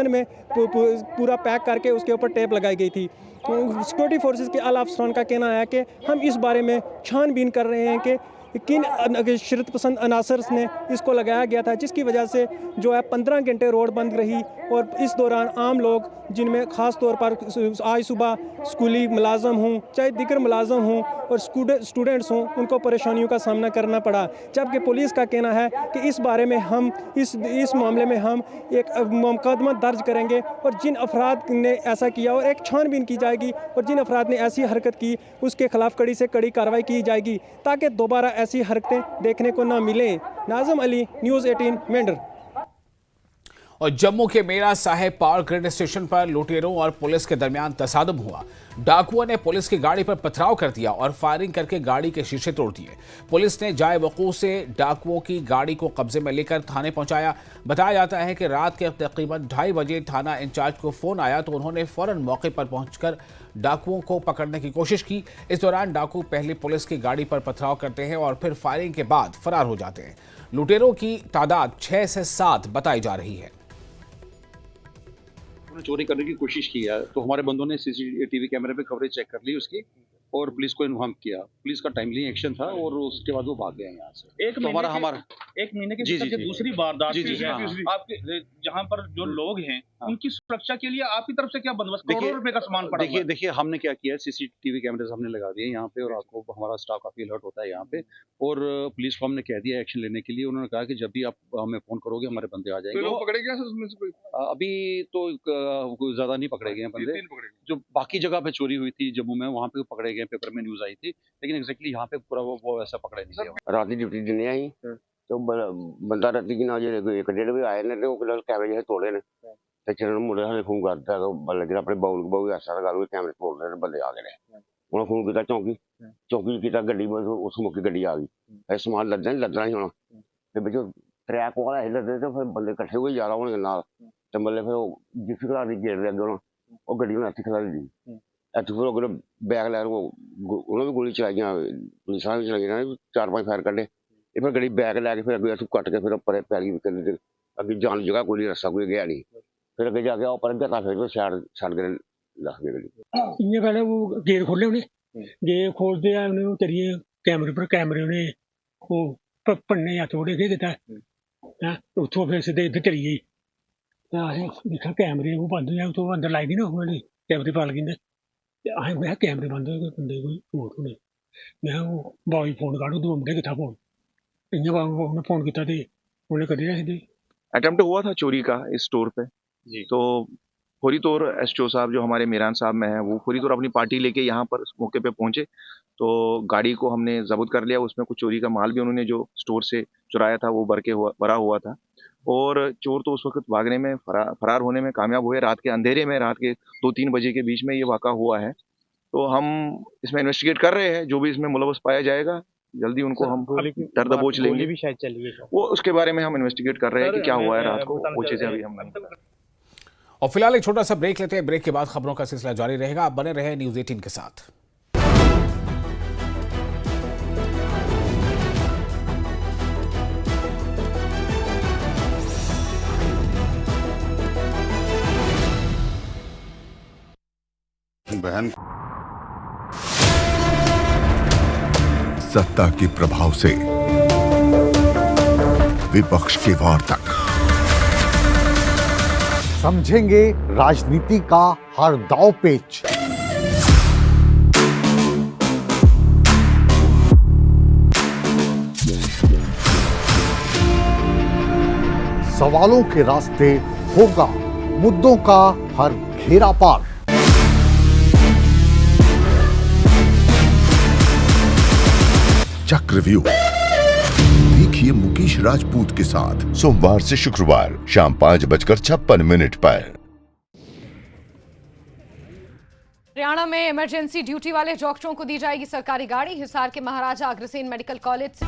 Speaker 12: में पूरा पैक करके उसके ऊपर टेप लगाई गई थी। सिक्योरिटी फोर्सेस के आला अफसरान का कहना है कि हम इस बारे में छानबीन कर रहे हैं कि किन शरीयत पसंद अनासर ने इसको लगाया गया था, जिसकी वजह से जो है 15 घंटे रोड बंद रही और इस दौरान आम लोग, जिनमें ख़ास तौर पर आज सुबह स्कूली मुलाजम हों, चाहे दीगर मुलाजम हों और स्टूडेंट्स हों, उनको परेशानियों का सामना करना पड़ा। जबकि पुलिस का कहना है कि इस बारे में हम इस मामले में हम एक मुकदमा दर्ज करेंगे और जिन अफराद ने ऐसा किया और एक छानबीन की जाएगी और जिन अफराद ने ऐसी हरकत की उसके खिलाफ कड़ी से कड़ी कार्रवाई की जाएगी, ताकि दोबारा ऐसी हरकतें देखने को ना मिलें। नाज़िम अली, न्यूज़ 18, मेंढर।
Speaker 1: और जम्मू के मेरा साहेब पावर ग्रिड स्टेशन पर लुटेरों और पुलिस के दरमियान तसादम हुआ। डाकुओं ने पुलिस की गाड़ी पर पथराव कर दिया और फायरिंग करके गाड़ी के शीशे तोड़ दिए। पुलिस ने जाए वकूअ से डाकुओं की गाड़ी को कब्जे में लेकर थाने पहुंचाया। बताया जाता है कि रात के तकरीबन 2:30 बजे थाना इंचार्ज को फोन आया तो उन्होंने फौरन मौके पर पहुंचकर डाकुओं को पकड़ने की कोशिश की। इस दौरान डाकू पहले पुलिस की गाड़ी पर पथराव करते हैं और फिर फायरिंग के बाद फरार हो जाते हैं। लुटेरों की तादाद 6 से 7 बताई जा रही है।
Speaker 13: चोरी करने की कोशिश की है तो हमारे बंदों ने CCTV कैमरे पे कवरेज चेक कर ली उसकी और पुलिस को इन्फॉर्म किया। पुलिस का टाइमली एक्शन था और उसके बाद वो भाग गए यहाँ से।
Speaker 14: एक महीने के भीतर दूसरी वारदात आपके जहाँ पर जो लोग हैं उनकी सुरक्षा के लिए आपकी तरफ से क्या बंदोबस्त, करोड़ों रुपए का सामान पड़ा?
Speaker 13: देखिए हमने क्या किया, CCTV कैमरे हमने लगा दिए यहाँ पे और आपको हमारा स्टाफ काफी अलर्ट होता है यहाँ पे और पुलिस को हमने कह दिया एक्शन लेने के लिए। उन्होंने कहा कि जब भी आप हमें फोन करोगे हमारे बंदे आ जाएंगे।
Speaker 14: लोग पकड़े गए उसमें से कोई?
Speaker 13: अभी तो ज्यादा नहीं पकड़े गए बंदे, जो बाकी जगह पे चोरी हुई थी जम्मू में वहाँ पे पकड़े गए, पेपर में न्यूज आई थी, लेकिन एग्जैक्टली यहाँ पे पूरा वो ऐसा पकड़ा नहीं गया।
Speaker 15: रात की ड्यूटी देने आई तो बंदा रात की ना जो 1-1:30 बजे आए ने तो कैमरे तोड़े ने ਤੇ ਚਰਨ ਮੁੰਡੇ ਹਾਲੇ ਫੋਨ ਕਰਦਾ ਲੱਗੇ ਆਪਣੇ ਬਾਊ ਐਸਾ ਗੱਲ ਕੈਮਰੇ ਤੋੜ ਰਹੇ ਬੰਦੇ ਆ ਗਏ। ਉਹਨਾਂ ਫੋਨ ਕੀਤਾ ਚੌਂਕੀ ਕੀਤਾ, ਗੱਡੀ ਉਸ ਮੌਕੇ ਗੱਡੀ ਆ ਗਈ। ਇਹ ਸਮਾਨ ਲੱਦਣਾ ਹੀ ਹੋਣਾ ਤੇ ਵਿੱਚੋਂ ਟਰੈਕ ਵਾਲਾ ਹਿੱਲਦੇ ਤੇ ਫਿਰ ਬੰਦੇ ਇਕੱਠੇ ਹੋਏ ਜ਼ਿਆਦਾ ਹੋਣਗੇ ਨਾਲ ਤੇ ਮੱਲੇ ਫਿਰ ਉਹ ਜਿਸ ਘਰਾਂ ਦੀ ਗੇਟ ਦੇ ਅੱਗੇ ਉਹ ਗੱਡੀ ਨੂੰ ਇੱਥੇ ਖੜਾ ਲਈ ਇੱਥੇ ਫਿਰ ਅਗਰ ਬੈਗ ਲੈ ਉਹ ਉਹਨਾਂ ਵੀ ਗੋਲੀ ਚਲਾਈਆਂ, ਪੁਲਿਸਾਂ ਵੀ ਚਲਾਈਆਂ, 4-5 ਫਾਇਰ ਕੱਢੇ। ਇਹ ਫਿਰ ਗੱਡੀ ਬੈਗ ਲੈ ਕੇ ਫਿਰ ਅੱਗੇ ਇੱਥੋਂ ਕੱਟ ਕੇ ਫਿਰ ਪਰੇ ਪੈਲੀ ਅੱਗੇ ਜਾਣ ਜਗ੍ਹਾ ਕੋਈ ਨਹੀਂ, ਰਸਤਾ ਕੋਈ ਗਿਆ ਨਹੀਂ। फिर अगे जाके ऊपर गया फिर तो छड़ गए दस गए।
Speaker 16: इ'यां पहले वो गेट खोले उन्हें, गेट खोलते हैं उन्हें करिए कैमरे पर कैमरे उन्हें वो भन्ने हत्थ जोड़े केह् कीता हैं, उत्थों फिर सिद्धे इद्धर चली गई। असें दिक्खेआ कैमरे वो बंद होए, उत्थों अंदर लाई दी ना ओह् कैमरे पा लगी असें मैं कैमरे बंद होए, बंदे कोई चोट होने। मैं ओह् बाई फोन काढ़ो, 2 मिनट कित्था फोन, इ'यां उन्हें फोन किया तो उन्हें करी रहे थे।
Speaker 17: अटेम्प्ट हुआ था चोरी का इस स्टोर पे जी। तो फौरी तौर एसटीओ साहब जो हमारे मीरान साहब में हैं, वो फौरी तौर अपनी पार्टी लेके यहाँ पर मौके पे पहुंचे। तो गाड़ी को हमने जब्त कर लिया, उसमें कुछ चोरी का माल भी उन्होंने जो स्टोर से चुराया था वो भरा हुआ था। और चोर तो उस वक्त भागने में फरार होने में कामयाब हुए। रात के अंधेरे में, रात के 2-3 बजे के बीच में ये वाक़ा हुआ है। तो हम इसमें इन्वेस्टिगेट कर रहे हैं, जो भी इसमें मुलव्वस पाया जाएगा जल्दी उनको हम डर दबोच लेंगे।
Speaker 14: भी शायद चलिए
Speaker 17: वो उसके बारे में हम इन्वेस्टिगेट कर रहे हैं कि क्या हुआ है रात को, वो चीज़ें अभी हम नहीं।
Speaker 1: और फिलहाल एक छोटा सा ब्रेक लेते हैं, ब्रेक के बाद खबरों का सिलसिला जारी रहेगा। आप बने रहे न्यूज़ 18 के साथ।
Speaker 18: बहन सत्ता के प्रभाव से विपक्ष के वार तक
Speaker 19: समझेंगे राजनीति का हर दांव पेच। सवालों के रास्ते होगा मुद्दों का हर घेरा पार।
Speaker 18: चक्रव्यूह देखिए मुकेश राजपूत के साथ सोमवार से शुक्रवार शाम 5:56 पर।
Speaker 10: हरियाणा में इमरजेंसी ड्यूटी वाले डॉक्टरों को दी जाएगी सरकारी गाड़ी। हिसार के महाराजा अग्रसेन मेडिकल कॉलेज से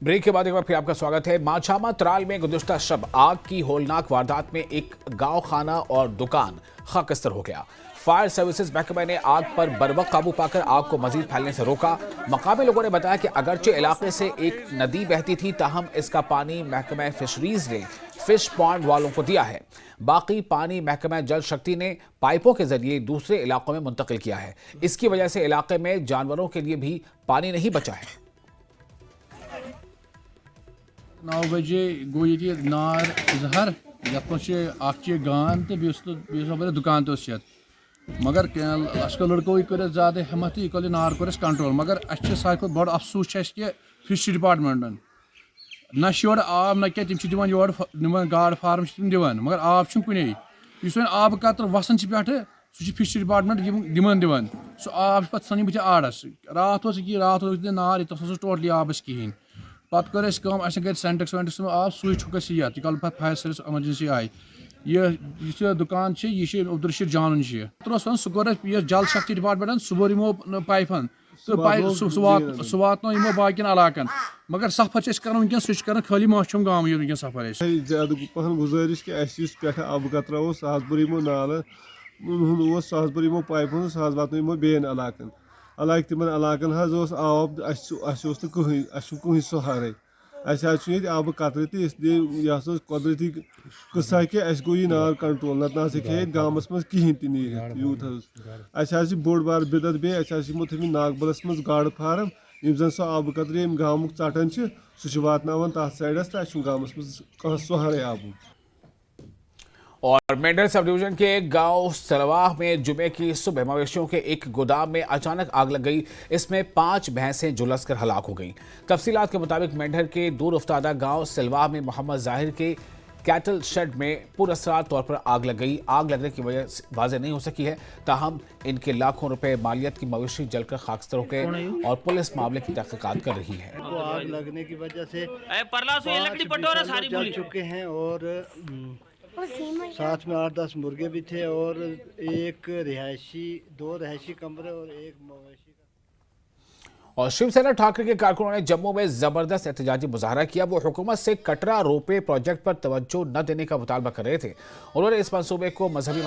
Speaker 1: ब्रेक के बाद एक बार फिर आपका स्वागत है। माछामा त्राल में गुज़िश्ता शब आग की होलनाक वारदात में एक गांव खाना और दुकान खाकस्तर हो गया। फायर सर्विसेज महकमे ने आग पर बरवक्त काबू पाकर आग को मजीद फैलने से रोका। मकामी लोगों ने बताया कि अगरचे इलाके से एक नदी बहती थी, ताहम इसका पानी महकमा फिशरीज ने फिश पॉन्ड वालों को दिया है। बाकी पानी महकमा जल शक्ति ने पाइपों के जरिए दूसरे इलाकों में मुंतकिल किया है। इसकी वजह से इलाके में जानवरों के लिए भी पानी नहीं बचा है।
Speaker 20: 9 बजे गो ये नार जहर ये गान तो दुकान तो मगर लश्कर लड़कों कर ज़्यादा हिम्मत यह नार कर कंट्रोल। मगर सारे बड़ अफसोस कि फिश डिपार्टमेंटन ना योर आब ना क्या तम योर गाड़ फार्म दिवान, मगर आब कुने इस आब कतर वसन पे सह फिश डिपार्टमेंट दिवान सह आब पे सन बत आड़स। रात नार ये टोटली आबस कहें। पत् कर गर सेंटेक्स वेंटेक्स आब सह ये कल पे फायर सर्विस एमरजेंसी आई। यह दुकान यह अब्दुलरशीद जानन सह कोर जल शक्ति डिपार्टमेंट सह बोर यमो पाइपन तो सह वात यमो बाकिन इलाकन। मगर सफर कर वह खाली माशूम गाँव ये सफर
Speaker 21: ज्यादा पहन गुजारिश कि पे अब कतरो सह बोर यमो नाल सह बोर यमो पाइपन सह वात यमो बेन इलाकन। अलग तिमन इलाकन आब कहीं सहारे ये आब कतर तो इसलिए यह कुदरती कसा कि गो यह नार कंट्रोल नत ना गामस मज कहें तह यूत बोड़ बार बिदत बे थो नागबलस मज गाड़ फार्म यम जन सह आब कतर यम गामुक चटन सह वातनावान तथ साइडस तो गामस मज कह सहारे आबू।
Speaker 1: और मेंढर सब डिवीजन के गांव सलवाह में जुमे की सुबह मवेशियों के एक गोदाम में अचानक आग लग गई। इसमें 5 भैंसें झुलसकर हलाक हो गईं। तफसीलात के मुताबिक मेंढर के दूर उफ्तादा गांव सलवाह में मोहम्मद जाहिर के कैटल शेड में पुरअसरार तौर पर आग लग गई। आग लगने की वजह वाज़ेह नहीं हो सकी है, ताहम इनके लाखों रुपए मालियत की मवेशी जलकर खाकस्तर हो गए और पुलिस मामले की तहकीकात कर रही है।
Speaker 22: आग लगने की वजह से जल चुके हैं और साथ में 8-10 मुर्गे भी थे और एक रिहायशी 2 रिहायशी कमरे और एक मवेशी।
Speaker 1: और शिवसेना ठाकरे के कारकुनों ने जम्मू में जबरदस्त एहतजाजी मुजाहरा किया। वो हुकूमत से कटरा रोपवे प्रोजेक्ट पर तवज्जो न देने का मुतालबा कर रहे थे। उन्होंने इस मंसूबे को मजहबी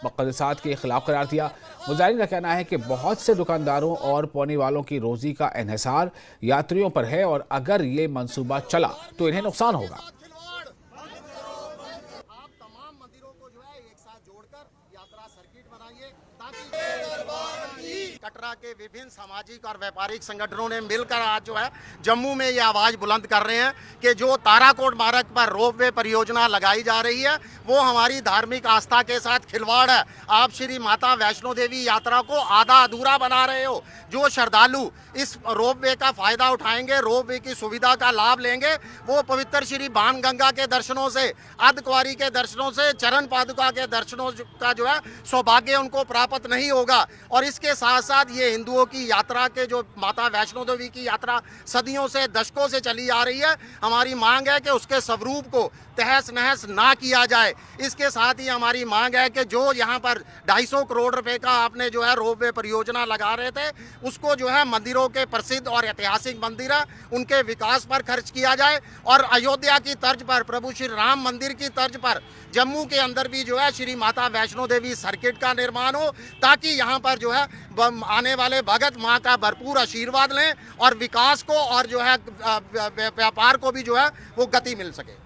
Speaker 1: मुक़द्दसात के खिलाफ करार दिया। मुजाहिरीन का कहना है कि बहुत से दुकानदारों और पौने वालों की रोजी का इन्हिसार यात्रियों पर है और अगर ये मंसूबा चला तो इन्हें नुकसान होगा।
Speaker 2: कटरा के विभिन्न सामाजिक और व्यापारिक संगठनों ने मिलकर आज जो है जम्मू में ये आवाज बुलंद कर रहे हैं कि जो ताराकोट मार्ग पर रोपवे परियोजना लगाई जा रही है वो हमारी धार्मिक आस्था के साथ खिलवाड़ है। आप श्री माता वैष्णो देवी यात्रा को आधा अधूरा बना रहे हो। जो श्रद्धालु इस रोपवे का फायदा उठाएंगे, रोपवे की सुविधा का लाभ लेंगे, वो पवित्र श्री बाणगंगा के दर्शनों से, अर्धकुंवारी के दर्शनों से, चरण पादुका के दर्शनों का जो है सौभाग्य उनको प्राप्त नहीं होगा। और इसके साथ साथ ये हिंदुओं की यात्रा के जो माता वैष्णो देवी की यात्रा सदियों से, दशकों से चली आ रही है, हमारी मांग है कि उसके स्वरूप को तहस नहस ना किया जाए। इसके साथ ही हमारी मांग है कि जो यहाँ पर 250 करोड़ रुपए का आपने जो है रोपवे परियोजना लगा रहे थे, उसको जो है मंदिरों के प्रसिद्ध और ऐतिहासिक मंदिर है उनके विकास पर खर्च किया जाए। और अयोध्या की तर्ज पर, प्रभु श्री राम मंदिर की तर्ज पर जम्मू के अंदर भी जो है श्री माता वैष्णो देवी सर्किट का निर्माण हो, ताकि यहाँ पर जो है आने वाले भगत माँ का भरपूर आशीर्वाद लें और विकास को और जो है व्यापार को भी जो है वो गति मिल सके।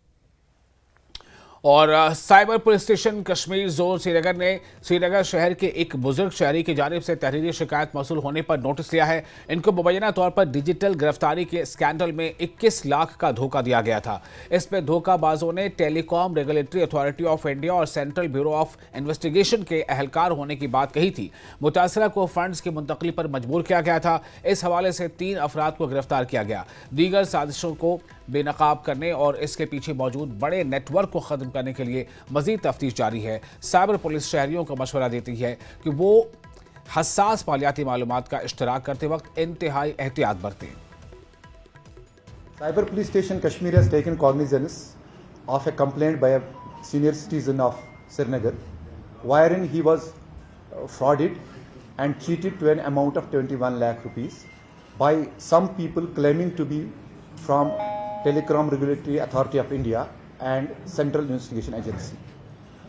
Speaker 1: और cyber police station Kashmir zone Srinagar ने श्रीनगर शहर के एक बुजुर्ग शहरी की जानिब से तहरीरी शिकायत मौसूल होने पर नोटिस लिया है। इनको मुबैना तौर पर डिजिटल गिरफ्तारी के स्कैंडल में 21 लाख का धोखा दिया गया था। इसमें धोखाबाजों ने telecom regulatory authority of India और सेंट्रल ब्यूरो ऑफ इन्वेस्टिगेशन के अहलकार होने की बात कही थी। मुतासरा को फंड्स की मुंतकली पर मजबूर किया गया था। इस हवाले से 3 अफराद को गिरफ्तार किया गया। दीगर साजिशों को बेनकाब करने और इसके पीछे मौजूद बड़े नेटवर्क को खत्म करने के लिए मजीद तफ्तीश जारी है। साइबर पुलिस शहरियों को मशवरा देती है कि वो हसास मालियाती मालूमात का इश्तराक करते वक्त इंतहाई एहतियात बरतें।
Speaker 3: Cyber Police Station Kashmir has taken cognizance of a complaint by a senior citizen of Srinagar, wherein he was frauded and cheated to an amount of 21 lakh rupees by some people claiming to be from Telecom Regulatory Authority of India and Central Investigation Agency.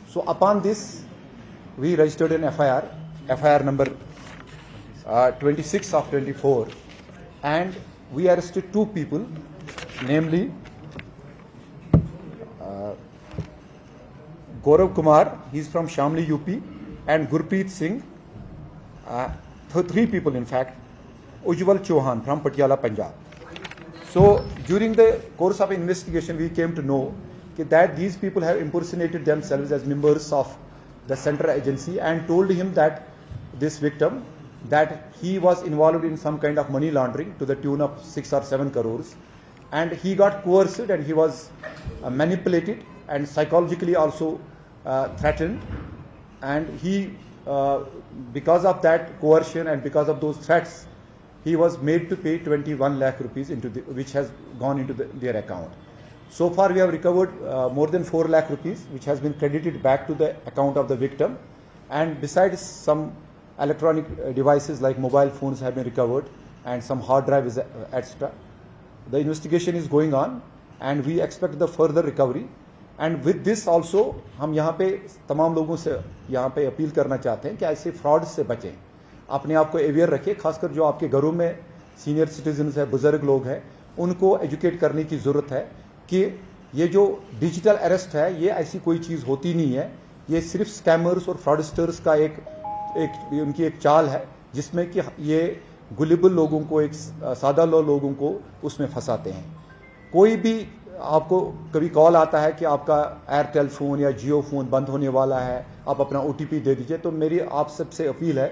Speaker 3: So upon this, we registered an FIR number 26 of 24, and we arrested 2 people, namely Gaurav Kumar, he is from Shamli, UP, and Gurpreet Singh, 3 people in fact, Ujjwal Chauhan from Patiala, Punjab. So during the course of investigation, we came to know that these people have impersonated themselves as members of the central agency and told him that this victim, that he was involved in some kind of money laundering to the tune of 6 or 7 crores, and he got coerced and he was manipulated and psychologically also threatened, and he because of that coercion and because of those threats, he was made to pay 21 lakh rupees which has gone into their account. So far we have recovered more than 4 lakh rupees which has been credited back to the account of the victim, and besides some electronic devices like mobile phones have been recovered and some hard drive is etc. The investigation is going on and we expect the further recovery. And with this also हम यहाँ पे तमाम लोगों से यहाँ पे appeal करना चाहते हैं कि ऐसे फ्रॉड से बचें, अपने आप को अवेयर रखें। खासकर जो आपके घरों में सीनियर सिटीजन्स है, बुजुर्ग लोग हैं, उनको एजुकेट करने की ज़रूरत है कि ये जो डिजिटल अरेस्ट है ये ऐसी कोई चीज़ होती नहीं है। ये सिर्फ स्कैमर्स और फ्रॉडस्टर्स का उनकी एक चाल है जिसमें कि ये गुलेबल लोगों को, एक सादा लोगों को उसमें फंसाते हैं। कोई भी आपको कभी कॉल आता है कि आपका एयरटेल फ़ोन या जियो फ़ोन बंद होने वाला है, आप अपना OTP दे दीजिए, तो मेरी आप सबसे अपील है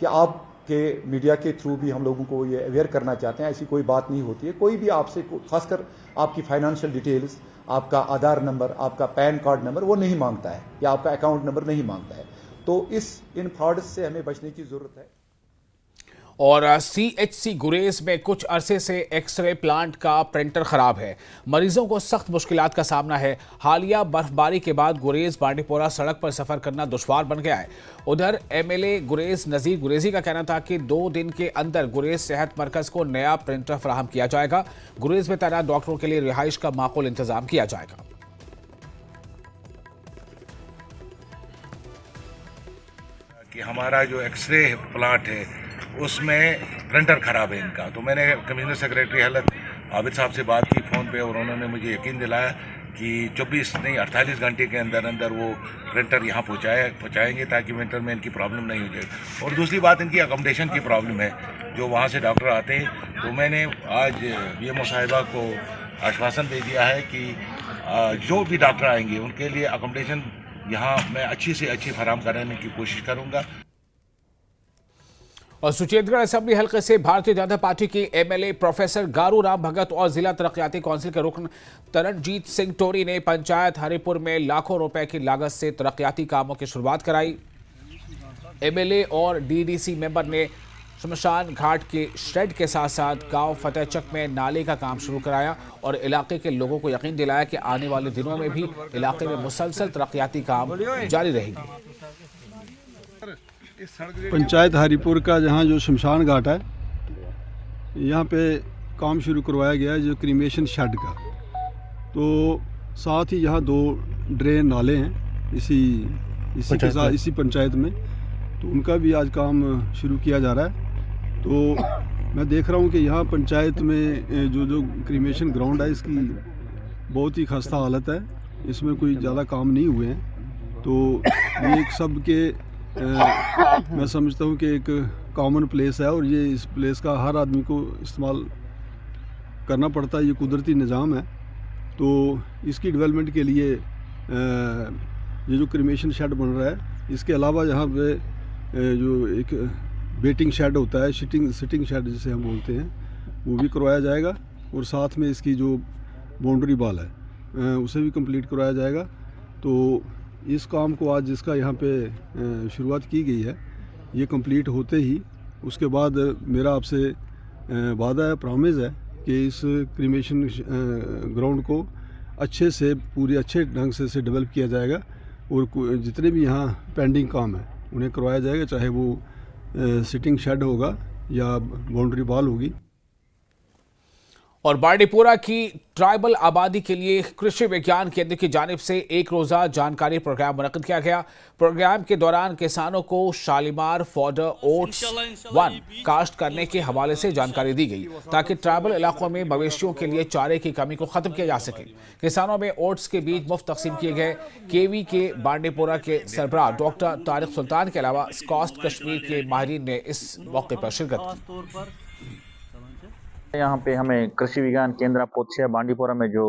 Speaker 3: कि आपके मीडिया के थ्रू भी हम लोगों को ये अवेयर करना चाहते हैं, ऐसी कोई बात नहीं होती है। कोई भी आपसे, खासकर आपकी फाइनेंशियल डिटेल्स, आपका आधार नंबर, आपका पैन कार्ड नंबर वो नहीं मांगता है या आपका अकाउंट नंबर नहीं मांगता है। तो इन फ्रॉड से हमें बचने की ज़रूरत है।
Speaker 1: और CHC गुरेज में कुछ अरसे से एक्सरे प्लांट का प्रिंटर खराब है। मरीजों को सख्त मुश्किलात का सामना है। हालिया बर्फबारी के बाद गुरेज बांडीपोरा सड़क पर सफर करना दुश्वार बन गया है। उधर MLA गुरेज नजीर गुरेजी का कहना था कि 2 दिन के अंदर गुरेज सेहत मरकज को नया प्रिंटर फराहम किया जाएगा। गुरेज में तैनात डॉक्टरों के लिए रिहाइश का माकूल इंतजाम किया जाएगा।
Speaker 4: कि हमारा जो एक्सरे प्लांट है उसमें प्रिंटर ख़राब है इनका, तो मैंने कमिश्नर सेक्रेटरी हेल्थ आबिद साहब से बात की फ़ोन पे और उन्होंने मुझे यकीन दिलाया कि 48 घंटे के अंदर अंदर वो प्रिंटर यहाँ पहुँचाएंगे ताकि विंटर में इनकी प्रॉब्लम नहीं हो जाए। और दूसरी बात इनकी अकोमोडेशन की प्रॉब्लम है, जो वहाँ से डॉक्टर आते हैं, तो मैंने आज BMO साहिबा को आश्वासन दे दिया है कि जो भी डॉक्टर आएंगे उनके लिए अकोमोडेशन यहाँ मैं अच्छी से अच्छी फराहम कराने की कोशिश करूँगा।
Speaker 1: और सुचेतगढ़ असेंबली हल्के से भारतीय जनता पार्टी की MLA प्रोफेसर गारू राम भगत और जिला तरक्याती काउंसिल के रुकन तरणजीत सिंह टोरी ने पंचायत हरिपुर में लाखों रुपए की लागत से तरक्याती कामों की शुरुआत कराई। MLA और DDC मेंबर ने शमशान घाट के शेड के साथ साथ गांव फतेहचक में नाले का काम शुरू कराया और इलाके के लोगों को यकीन दिलाया कि आने वाले दिनों में भी इलाके में मुसलसल तरक्याती काम जारी रहेंगे।
Speaker 21: पंचायत हरिपुर का जहाँ जो शमशान घाट है, यहाँ पे काम शुरू करवाया गया है जो क्रीमेशन शेड का। तो साथ ही यहाँ 2 ड्रेन नाले हैं इसी के साथ इसी पंचायत में, तो उनका भी आज काम शुरू किया जा रहा है। तो मैं देख रहा हूँ कि यहाँ पंचायत में जो क्रीमेशन ग्राउंड है इसकी बहुत ही खस्ता हालत है, इसमें कोई ज़्यादा काम नहीं हुए हैं। तो ये एक सब के मैं समझता हूँ कि एक कॉमन प्लेस है और ये इस प्लेस का हर आदमी को इस्तेमाल करना पड़ता है, ये कुदरती निज़ाम है। तो इसकी डेवलपमेंट के लिए ये जो क्रीमेशन शेड बन रहा है, इसके अलावा यहाँ पे जो एक वेटिंग शेड होता है, सिटिंग शेड जिसे हम बोलते हैं, वो भी करवाया जाएगा और साथ में इसकी जो बाउंड्री वॉल है उसे भी कंप्लीट करवाया जाएगा। तो इस काम को आज जिसका यहाँ पे शुरुआत की गई है, ये कंप्लीट होते ही उसके बाद मेरा आपसे वादा है, प्रॉमिस है कि इस क्रीमेशन ग्राउंड को अच्छे से अच्छे ढंग से डेवलप किया जाएगा और जितने भी यहाँ पेंडिंग काम है उन्हें करवाया जाएगा, चाहे वो सिटिंग शेड होगा या बाउंड्री वॉल होगी।
Speaker 1: और बांडीपोरा की ट्राइबल आबादी के लिए कृषि विज्ञान केंद्र की जानिब से एक रोजा जानकारी प्रोग्राम मुनक्किद किया गया। प्रोग्राम के दौरान किसानों को शालीमार फॉडर ओट्स 1 काश्त करने के हवाले से जानकारी दी गई ताकि ट्राइबल इलाकों में मवेशियों के लिए चारे की कमी को खत्म किया जा सके। किसानों में ओट्स के बीज मुफ्त तकसीम किए गए। KV के बांडीपोरा के सरबराह डॉक्टर तारिक सुल्तान के अलावा स्कॉस्ट कश्मीर के माहिरीन ने इस मौके पर शिरकत की।
Speaker 5: यहाँ पे हमें कृषि विज्ञान केंद्र पोथिया बांडीपोरा में जो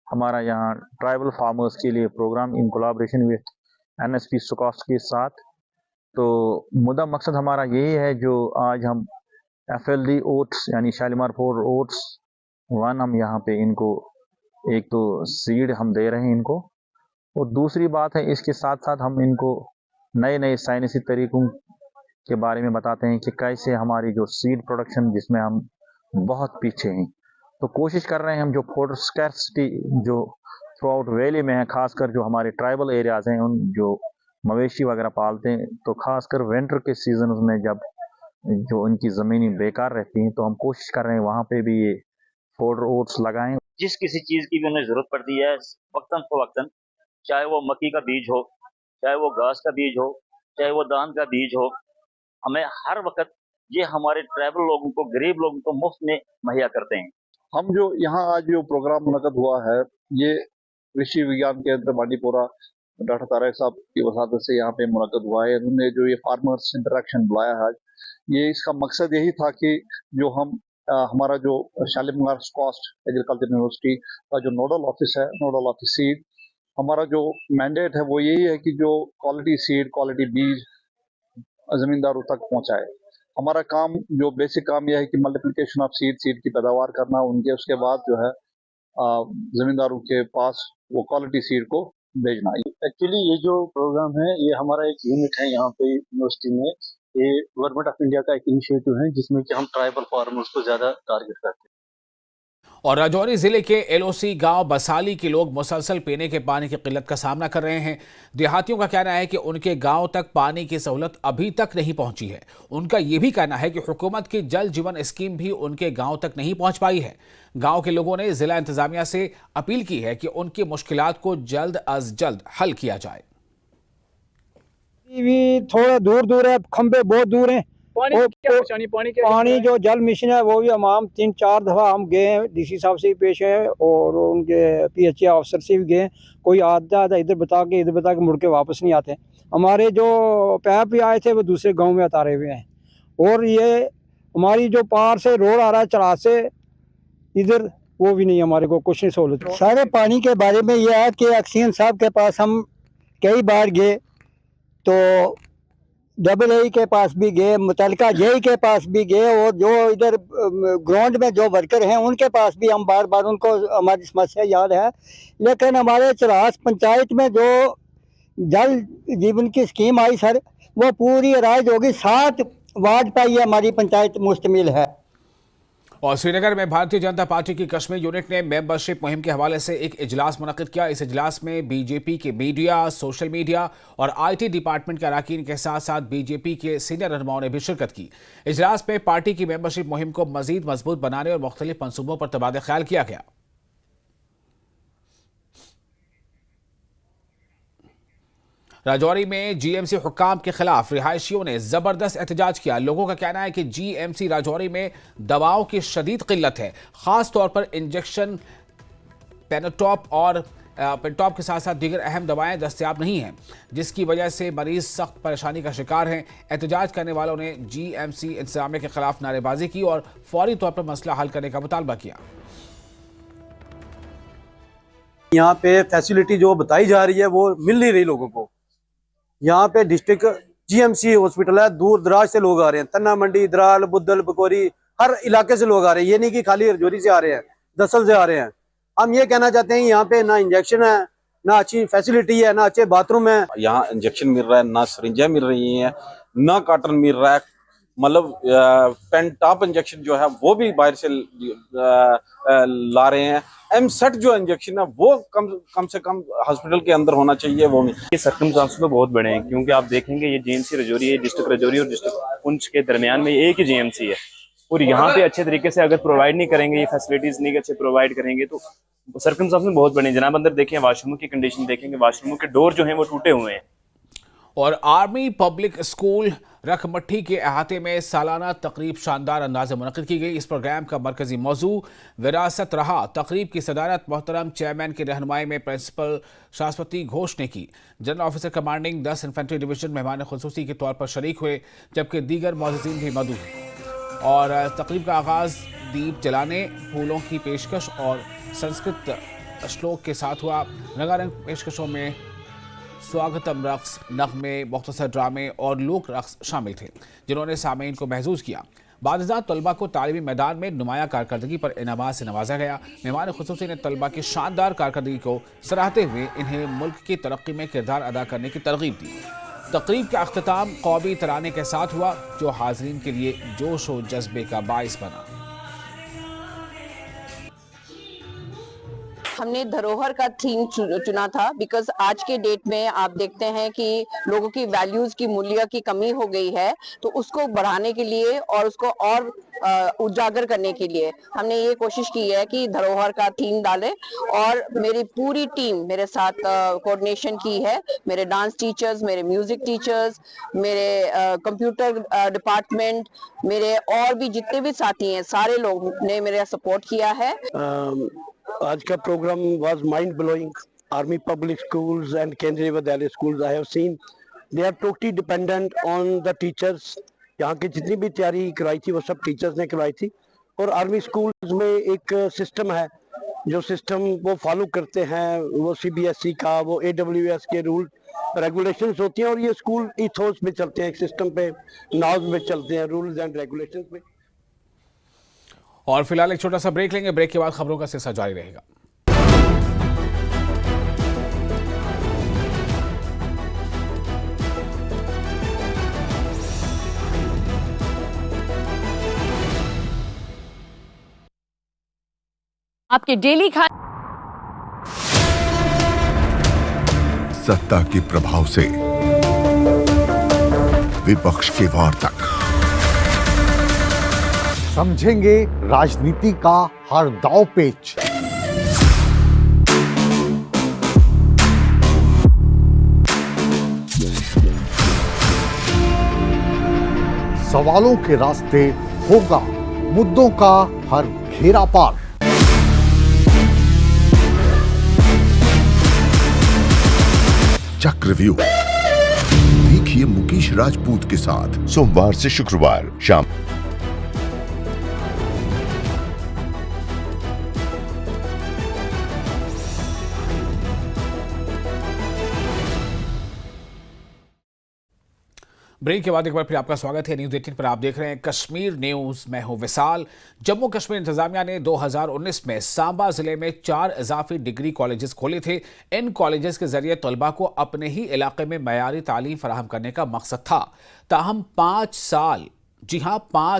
Speaker 5: हमारा यहाँ ट्राइबल फार्मर्स के लिए programme in collaboration with NSP SKUAST के साथ, तो मुद्दा मकसद हमारा यही है जो आज हम FLD ओट्स यानी शालीमार फॉडर ओट्स 1 हम यहाँ पे इनको एक तो सीड हम दे रहे हैं इनको, और दूसरी बात है इसके साथ साथ हम इनको नए साइंसी तरीकों के बारे में बताते हैं कि कैसे हमारी जो सीड प्रोडक्शन जिसमें हम बहुत पीछे हैं, तो कोशिश कर रहे हैं हम जो फॉडर स्कैर्सिटी जो थ्रू आउट वैली में है, खासकर जो हमारे ट्राइबल एरियाज हैं उन जो मवेशी वगैरह पालते हैं, तो खासकर विंटर के सीजन में जब जो उनकी ज़मीनी बेकार रहती हैं, तो हम कोशिश कर रहे हैं वहाँ पे भी ये फॉडर ओट्स लगाएं।
Speaker 23: जिस किसी चीज़ की भी उन्हें ज़रूरत पड़ती है वक्तन फ़वक्तन, चाहे वो मक्की का बीज हो, चाहे वो घास का बीज हो, चाहे वो धान का बीज हो, हमें हर वक्त ये हमारे ट्राइबल लोगों को, गरीब लोगों को मुफ्त में मुहैया करते हैं।
Speaker 13: हम जो यहाँ आज जो प्रोग्राम मुनक़द हुआ है, ये कृषि विज्ञान केंद्र बांडीपोरा डॉक्टर तारिक साहब की वसादत से यहाँ पे मुनक़द हुआ है। उन्होंने जो ये फार्मर्स इंटरेक्शन बुलाया है, ये इसका मकसद यही था कि जो हम हमारा जो शालीमार स्कॉस्ट एग्रीकल्चर यूनिवर्सिटी का जो नोडल ऑफिस है, नोडल ऑफिस सीड, हमारा जो मैंडेट है वो यही है कि जो क्वालिटी सीड, क्वालिटी बीज ज़मींदारों तक पहुँचाए। हमारा काम जो बेसिक काम यह है कि मल्टीप्लिकेशन ऑफ सीड की पैदावार करना, उनके उसके बाद जो है ज़मींदारों के पास वो क्वालिटी सीड को भेजना।
Speaker 24: एक्चुअली ये जो प्रोग्राम है ये हमारा एक यूनिट है यहाँ पे यूनिवर्सिटी में,
Speaker 6: ये गवर्नमेंट ऑफ इंडिया का एक इनिशिएटिव है जिसमें कि हम ट्राइबल फार्मर्स को ज़्यादा टारगेट करते हैं।
Speaker 1: और राजौरी जिले के एलओसी गांव बसाली के लोग मुसलसल पीने के पानी की किल्लत का सामना कर रहे हैं। देहातियों का कहना है कि उनके गांव तक पानी की सहूलत अभी तक नहीं पहुंची है। उनका ये भी कहना है कि हुकूमत की जल जीवन स्कीम भी उनके गांव तक नहीं पहुंच पाई है। गांव के लोगों ने जिला इंतजामिया से अपील की है कि उनकी मुश्किलात को जल्द अज जल्द हल किया जाए।
Speaker 7: थोड़ा दूर दूर है, खंबे बहुत दूर हैं। पानी जो जल मिशन है वो भी हम 3-4 दफ़ा हम गए हैं, डीसी साहब से भी पेश हैं और उनके पीएचई अफसर से भी गए। कोई आधा इधर बता के मुड़ के वापस नहीं आते। हमारे जो पैप भी आए थे वो दूसरे गांव में उतारे हुए हैं। और ये हमारी जो पार से रोड आ रहा है चढ़ा से इधर, वो भी नहीं, हमारे को कुछ नहीं सहूलत।
Speaker 22: सारे पानी के बारे में यह है कि एक्सीएन साहब के पास हम कई बार गए, तो AA के पास भी गए, मुतलका जेई के पास भी गए, और जो इधर ग्राउंड में जो वर्कर हैं उनके पास भी हम बार बार उनको हमारी समस्या याद है। लेकिन हमारे चरास पंचायत में जो जल जीवन की स्कीम आई सर, वो पूरी राइज होगी। 7 वार्ड पर ये हमारी पंचायत मुश्तमिल है।
Speaker 1: और श्रीनगर में भारतीय जनता पार्टी की कश्मीर यूनिट ने मेंबरशिप मुहिम के हवाले से एक इजलास मुनक्किद किया। इस इजलास में बीजेपी के मीडिया, सोशल मीडिया और IT डिपार्टमेंट के अरकान के साथ साथ बीजेपी के सीनियर रहनुमाओं ने भी शिरकत की। इजलास में पार्टी की मेंबरशिप मुहिम को मजीद मजबूत बनाने और मुख्तलिफ मंसूबों पर तबादला ख्याल किया गया। राजौरी में GMC हुक्काम के खिलाफ रिहायशियों ने जबरदस्त एहतजाज किया। लोगों का कहना है कि GMC राजौरी में दवाओं की शदीद किल्लत है, खास तौर पर इंजेक्शन, पेनटॉप और पेनटॉप के साथ साथ दीगर अहम दवाएं दस्तयाब नहीं हैं, जिसकी वजह से मरीज सख्त परेशानी का शिकार हैं। एहतजाज करने वालों ने GMC इंतजामिया के खिलाफ नारेबाजी की और फौरी तौर पर मसला हल करने का मुतालबा किया।
Speaker 8: यहाँ पे फैसिलिटी जो बताई जा रही है वो मिल नहीं रही लोगों को। यहाँ पे डिस्ट्रिक्ट GMC हॉस्पिटल है, दूर दराज से लोग आ रहे हैं, तन्ना मंडी, दराल, बुद्धल, बकोरी, हर इलाके से लोग आ रहे हैं। ये नहीं कि खाली रजौरी से आ रहे हैं, दसल से आ रहे हैं। हम ये कहना चाहते हैं यहाँ पे ना इंजेक्शन है, ना अच्छी फैसिलिटी है, ना अच्छे बाथरूम है।
Speaker 24: यहाँ इंजेक्शन मिल रहा है, ना सिरिंजें मिल रही हैं, ना कॉटन मिल रहा है। मतलब पेनटॉप इंजेक्शन जो है वो भी बाहर से ला रहे हैं। M60 जो इंजेक्शन है वो कम से कम हॉस्पिटल के अंदर होना चाहिए, वो नहीं।
Speaker 25: ये सर्कमस्टांसेस तो बहुत बड़े हैं, क्योंकि आप देखेंगे ये GMC राजौरी, डिस्ट्रिक्ट राजौरी और डिस्ट्रिक्ट पुंछ के दरमियान में एक ही GMC है, और यहाँ पे अच्छे तरीके से अगर प्रोवाइड नहीं करेंगे, ये फैसिलिटीज नहीं अच्छे प्रोवाइड करेंगे, तो सर्कमस्टांसेस बहुत बड़े हैं। जनाब अंदर देखें, वाशरूम की कंडीशन देखेंगे, वाशरूम के डोर जो हैं वो टूटे हुए हैं।
Speaker 1: और आर्मी पब्लिक स्कूल रखमट्ठी के अहाते में सालाना तकरीब शानदार अंदाज में मुनक्किद की गई। इस प्रोग्राम का मरकजी मौजू विरासत रहा। तकरीब की सदारत मोहतरम चेयरमैन की रहनुमाई में प्रिंसिपल शाश्वती घोष ने की। General officer commanding 10 infantry division मेहमान खुसूसी के तौर पर शरीक हुए, जबकि दीगर मौजूदीन भी मौजूद हैं। और तकरीब का आगाज़ दीप जलाने, फूलों की पेशकश और संस्कृत श्लोक के साथ हुआ। रंगारंग पेशकशों में स्वागतम रक्स, नगमे, मुख्तसर ड्रामे और लोक रक्स शामिल थे, जिन्होंने सामीन को महसूस किया। बादशाह तलबा को तालीमी मैदान में नुमाया कारकर्दगी पर इनामात से नवाजा गया। मेहमान खुसूसी ने तलबा की शानदार कारकर्दगी को सराहते हुए इन्हें मुल्क की तरक्की में किरदार अदा करने की तरगीब दी। तकरीब का अख्ताम कौमी तराने के साथ हुआ, जो हाजरीन के लिए जोश और जज्बे का बाइस बना।
Speaker 26: हमने धरोहर का थीम चुना था, बिकॉज आज के डेट में आप देखते हैं कि लोगों की वैल्यूज की, मूल्य की कमी हो गई है, तो उसको बढ़ाने के लिए और उसको और उजागर करने के लिए हमने ये कोशिश की है कि धरोहर का थीम डालें। और मेरी पूरी टीम मेरे साथ कोऑर्डिनेशन की है। मेरे डांस टीचर्स, मेरे म्यूजिक टीचर्स, मेरे कंप्यूटर डिपार्टमेंट, मेरे और भी जितने भी साथी हैं, सारे लोग ने मेरा सपोर्ट किया है।
Speaker 22: आज का programme was mind blowing. Army public schools and Kendriya Vidyalaya schools I have seen they are totally dependent on the teachers. यहाँ की जितनी भी तैयारी कराई थी वो सब टीचर्स ने करवाई थी। और आर्मी स्कूल्स में एक सिस्टम है, जो सिस्टम वो फॉलो करते हैं, वो CBSE का, वो AWS के रूल रेगुलेशंस होती हैं, और ये स्कूल इथोस में चलते हैं, एक सिस्टम पे, नॉर्म्स में चलते हैं, रूल्स एंड रेगुलेशंस में।
Speaker 1: और फिलहाल एक छोटा सा ब्रेक लेंगे। ब्रेक के बाद खबरों का सिलसिला जारी रहेगा।
Speaker 9: आपके डेली
Speaker 18: सत्ता के प्रभाव से विपक्ष के वार तक
Speaker 19: समझेंगे राजनीति का हर दांव पेच। सवालों के रास्ते होगा मुद्दों का हर घेरा पार।
Speaker 18: चक्रव्यूह देखिए मुकेश राजपूत के साथ सोमवार से शुक्रवार शाम।
Speaker 1: ब्रेक के बाद एक बार फिर आपका स्वागत है न्यूज 18 पर। आप देख रहे हैं कश्मीर न्यूज, मैं हूं विशाल। जम्मू कश्मीर इंतजामिया ने 2019 में सांबा जिले में 4 इजाफी डिग्री कॉलेजेस खोले थे। इन कॉलेजेस के जरिए तलबा को अपने ही इलाके में मयारी तालीम फराहम करने का मकसद था। ताहम 5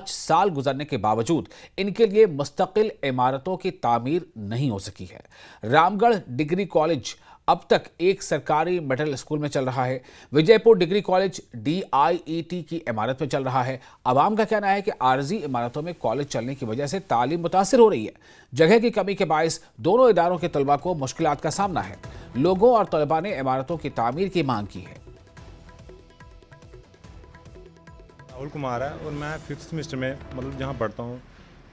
Speaker 1: साल गुजरने के बावजूद इनके लिए मुस्तकिल इमारतों की तामीर नहीं हो सकी है। रामगढ़ डिग्री कॉलेज अब तक एक सरकारी मिडिल स्कूल में चल रहा है। विजयपुर डिग्री कॉलेज DIET की इमारत में चल रहा है। अवाम का कहना है कि आर्जी इमारतों में कॉलेज चलने की वजह से तालीम मुतासिर हो रही है। जगह की कमी के बायस दोनों इदारों के तलबा को मुश्किलात का सामना है। लोगों और तलबा ने इमारतों की तामीर की मांग की है।
Speaker 11: राहुल कुमार है और मैं 5th सेमेस्टर में जहाँ पढ़ता हूँ।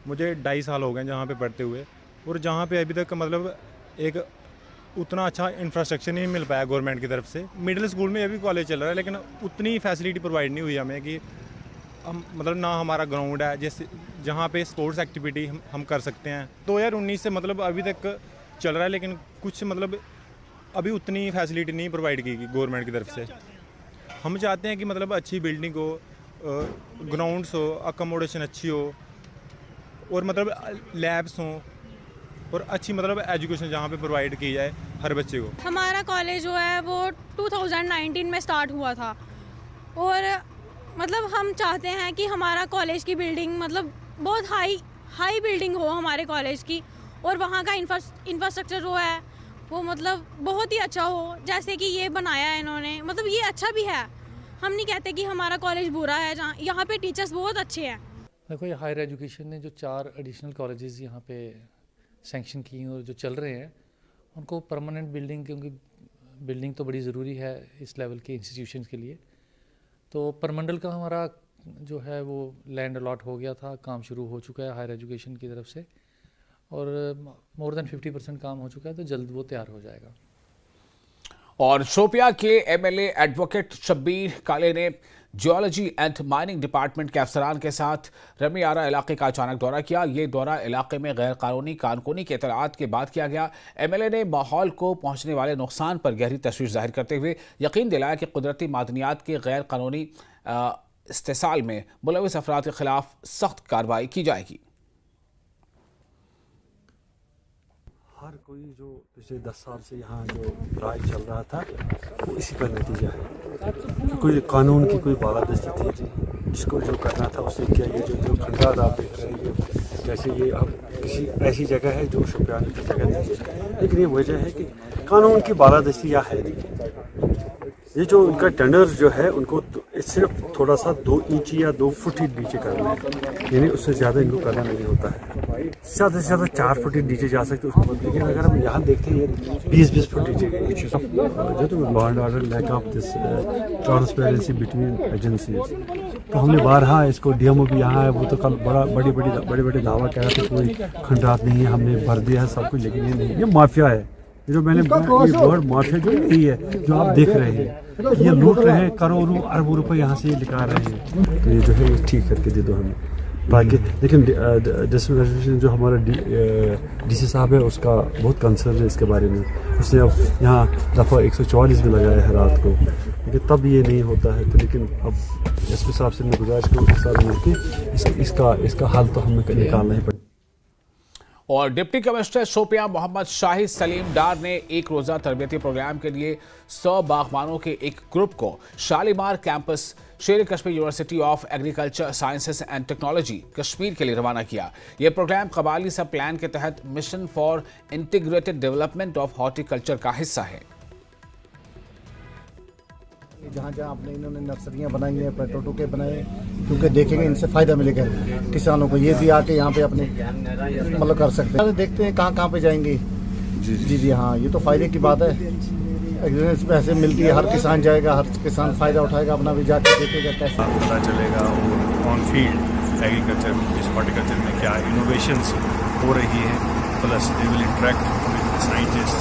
Speaker 11: मुझे 2.5 साल हो गए जहाँ पे पढ़ते हुए, और जहाँ पे अभी तक एक उतना अच्छा इंफ्रास्ट्रक्चर नहीं मिल पाया गवर्नमेंट की तरफ से। मिडिल स्कूल में अभी कॉलेज चल रहा है, लेकिन उतनी फैसिलिटी प्रोवाइड नहीं हुई हमें कि हम ना हमारा ग्राउंड है जैसे जहाँ पे स्पोर्ट्स एक्टिविटी हम कर सकते हैं। 2019 से अभी तक चल रहा है, लेकिन कुछ अभी उतनी फैसिलिटी नहीं प्रोवाइड की गवर्नमेंट की तरफ से। हम चाहते हैं कि अच्छी बिल्डिंग हो, ग्राउंड्स हो, अकोमोडेशन अच्छी हो, और लैब्स हों, और अच्छी एजुकेशन जहाँ पे प्रोवाइड की जाए हर बच्चे को।
Speaker 12: हमारा कॉलेज जो है वो 2019 में स्टार्ट हुआ था, और हम चाहते हैं कि हमारा कॉलेज की बिल्डिंग बहुत हाई बिल्डिंग हो हमारे कॉलेज की, और वहाँ का इंफ्रास्ट्रक्चर जो है वो बहुत ही अच्छा हो, जैसे कि ये बनाया है इन्होंने। ये अच्छा भी है, हम नहीं कहते कि हमारा कॉलेज बुरा है। यहाँ पे टीचर्स बहुत अच्छे हैं।
Speaker 14: देखो, ये हायर एजुकेशन ने जो 4 एडिशनल कॉलेजेस यहाँ पे सैंक्शन की और जो चल रहे हैं, उनको परमानेंट बिल्डिंग, क्योंकि बिल्डिंग तो बड़ी ज़रूरी है इस लेवल के इंस्टीट्यूशंस के लिए, तो परमंडल का हमारा जो है वो लैंड अलॉट हो गया था, काम शुरू हो चुका है हायर एजुकेशन की तरफ से, और मोर देन 50% काम हो चुका है, तो जल्द वो तैयार हो जाएगा।
Speaker 1: और शोपिया के MLA एडवोकेट शब्बीर काले ने जियोलॉजी एंड माइनिंग डिपार्टमेंट के अफसरान के साथ रमियारा इलाके का अचानक दौरा किया। ये दौरा इलाके में गैर कानूनी कानूनी के इतलात के बाद किया गया। MLA ने माहौल को पहुंचने वाले नुकसान पर गहरी तशवीश जाहिर करते हुए यकीन दिलाया कि कुदरती मादनियात के गैर कानूनी इस्तेसाल में मुलविस अफराद के खिलाफ सख्त कार्रवाई की जाएगी।
Speaker 6: हर कोई जो पिछले 10 साल से यहाँ जो राज चल रहा था वो इसी का नतीजा है कि कोई कानून की कोई बालादस्ती थी, जिसको जो करना था उसने किया। ये जो खंडार आप देख रहे हैं, जैसे ये अब किसी ऐसी जगह है जो शुपियान की जगह नहीं है, लेकिन ये वजह है कि कानून की बालादस्ती या है नहीं। ये जो उनका टेंडर जो है उनको सिर्फ थोड़ा सा 2 इंच या 2 फुट ही नीचे करना है, यानी उससे ज़्यादा इनको करना नहीं होता है। ज़्यादा से ज़्यादा 4 फुट ही नीचे जा सकते उसको, लेकिन अगर हम यहाँ देखते हैं ये 20-20 फुट नीचे जो तो law and order lack of this transparency between agencies. तो हमने बारहा इसको DMO भी यहाँ है, वो तो कल बड़े दावा कह रहा था कोई खंडात नहीं है, हमने भर दिया है सब कुछ, लेकिन ये नहीं, ये माफिया है। जो मैंने ये वर्ड माफिया जो नहीं है जो आप देख रहे हैं, ये लूट रहे हैं, करोड़ों अरबों रुपए यहाँ से निकाल रहे हैं। तो ये जो है ये ठीक करके दे दो हमें, ताकि लेकिन डिस्ट्रिक्ट जो हमारा DC साहब है उसका बहुत कंसर्न है इसके बारे में। उसने अब यहाँ दफ़ा 144 में लगाया है रात को, लेकिन तब ये नहीं होता है। तो लेकिन अब SP साहब से मैं गुजारिश करूँ के साथ मिलकर इसका हल तो हमें निकालना ही पड़ेगा।
Speaker 1: और डिप्टी कमिश्नर शोपियां मोहम्मद शाहिद सलीम डार ने एक रोजा तरबियती प्रोग्राम के लिए 100 बागबानों के एक ग्रुप को शालीमार कैंपस शेर Kashmir university of agriculture sciences and technology Kashmir के लिए रवाना किया। यह प्रोग्राम कबायली सब प्लान के तहत mission for integrated development of horticulture का हिस्सा है।
Speaker 19: जहाँ जहाँ अपने इन्होंने नर्सरियाँ बनाई हैं, पोटैटो के बनाए, क्योंकि देखेंगे इनसे फ़ायदा मिलेगा किसानों को। ये भी आके यहाँ पे अपने मतलब कर सकते हैं। देखते हैं कहाँ पे जाएंगे। जी हाँ, ये तो फ़ायदे की बात है। एक्सपीरियंस पैसे मिलती है, हर किसान जाएगा, हर किसान फ़ायदा उठाएगा, अपना भी जाके देखेगा कैसे
Speaker 11: पता चलेगा और ऑन फील्ड एग्रीकल्चर इस हॉर्टिकल्चर में क्या इनोवेशंस हो रही है, plus they will interact with scientist.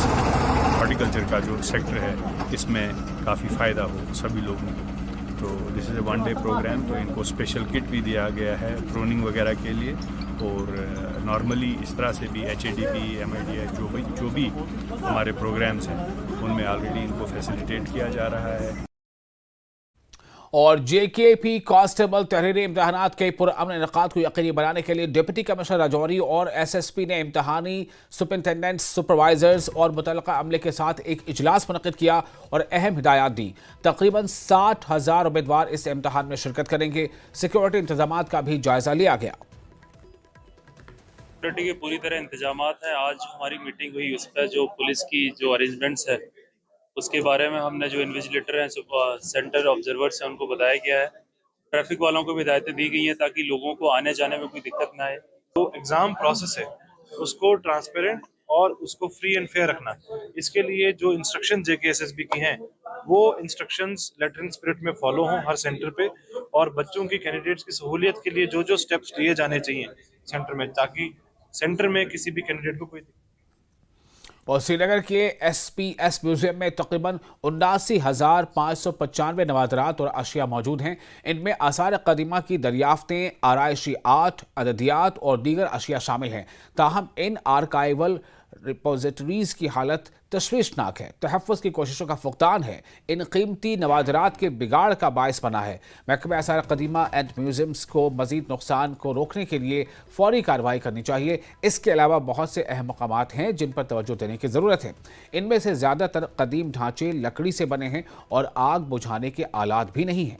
Speaker 11: Horticulture का जो सेक्टर है इसमें काफ़ी फ़ायदा हो सभी लोगों को। तो this is a 1 day programme, तो इनको स्पेशल किट भी दिया गया है प्रोनिंग वगैरह के लिए। और नॉर्मली इस तरह से भी HADP, MIDI जो भी हमारे प्रोग्राम्स हैं उनमें ऑलरेडी इनको फैसिलिटेट किया जा रहा है।
Speaker 1: और JKP कांस्टेबल तहरीरी इम्तहानात के पुरअमन इनेकाद को यकीनी बनाने के लिए डिप्टी कमिश्नर राजौरी और SSP ने इम्तहानी सुपरिटेंडेंट्स, सुपरवाइजर्स और मुतल्लिका अमले के साथ एक इजलास मुनक्किद किया और अहम हिदायत दी। तकरीबन 60,000 उम्मीदवार इस इम्तहान में शिरकत करेंगे। सिक्योरिटी इंतजाम का भी जायजा लिया गया।
Speaker 9: सिक्योरिटी के पूरी तरह इंतजाम हैं। आज हमारी मीटिंग हुई, उस पर जो पुलिस की जो अरेंजमेंट्स है उसके बारे में हमने जो इन्विजिलेटर हैं, सेंटर ऑब्जर्वर्स हैं, उनको बताया गया है। ट्रैफिक वालों को भी हिदायतें दी गई हैं ताकि लोगों को आने जाने में कोई दिक्कत ना आए। तो एग्ज़ाम प्रोसेस है उसको ट्रांसपेरेंट और उसको फ्री एंड फेयर रखना। इसके लिए जो इंस्ट्रक्शन JK SSB की हैं वो इंस्ट्रक्शंस लेटर इन स्पिरिट में फॉलो हों हर सेंटर पे, और बच्चों की कैंडिडेट्स की सहूलियत के लिए जो जो स्टेप्स लिए जाने चाहिए सेंटर में, ताकि सेंटर में किसी भी कैंडिडेट को कोई।
Speaker 1: और श्रीनगर के SPS म्यूजियम में तकरीबन 79,595 नवादरात और अशिया मौजूद हैं। इनमें आसार कदीमा की दरियाफ्तें, आराइशी आर्ट, अददियात और दीगर अशिया शामिल हैं। ताहम इन आर्काइवल रिपोजिटरीज की हालत तशवीशनाक है। तहफ़्फ़ुज़ की कोशिशों का फुक़दान है इन कीमती नवादरात के बिगाड़ का बायस बना है। महकमा आसार कदीमा एंड म्यूजियम्स को मज़ीद नुकसान को रोकने के लिए फ़ौरी कार्रवाई करनी चाहिए। इसके अलावा बहुत से अहम मकामात हैं जिन पर तवज्जो देने की ज़रूरत है। इनमें से ज़्यादातर कदीम ढांचे लकड़ी से बने हैं और आग बुझाने के आलात भी नहीं हैं।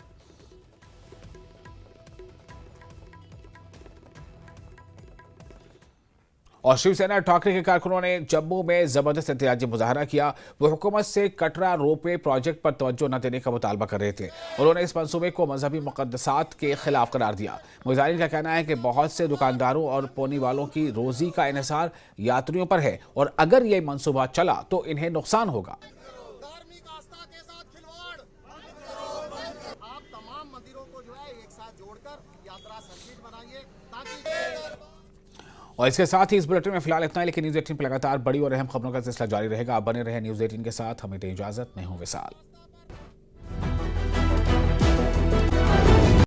Speaker 1: और शिवसेना ठाकरे के कारकुनों ने जम्मू में जबरदस्त एहतजाजी मुजाहरा किया। वो हुकूमत से कटरा रोपवे प्रोजेक्ट पर तवज्जो न देने का मुतालबा कर रहे थे। उन्होंने इस मंसूबे को मजहबी मुकद्दसात के खिलाफ करार दिया। मुजाहिरीन का कहना है कि बहुत से दुकानदारों और पोनी वालों की रोजी का इन्हिसार यात्रियों पर है और अगर ये मंसूबा चला तो इन्हें नुकसान होगा। और इसके साथ ही इस बुलेटिन में फिलहाल इतना ही, लेकिन न्यूज़ 18 पर लगातार बड़ी और अहम खबरों का सिलसिला जारी रहेगा। आप बने रहे न्यूज़ 18 के साथ। हमें दें इजाजत, मैं हूं विशाल।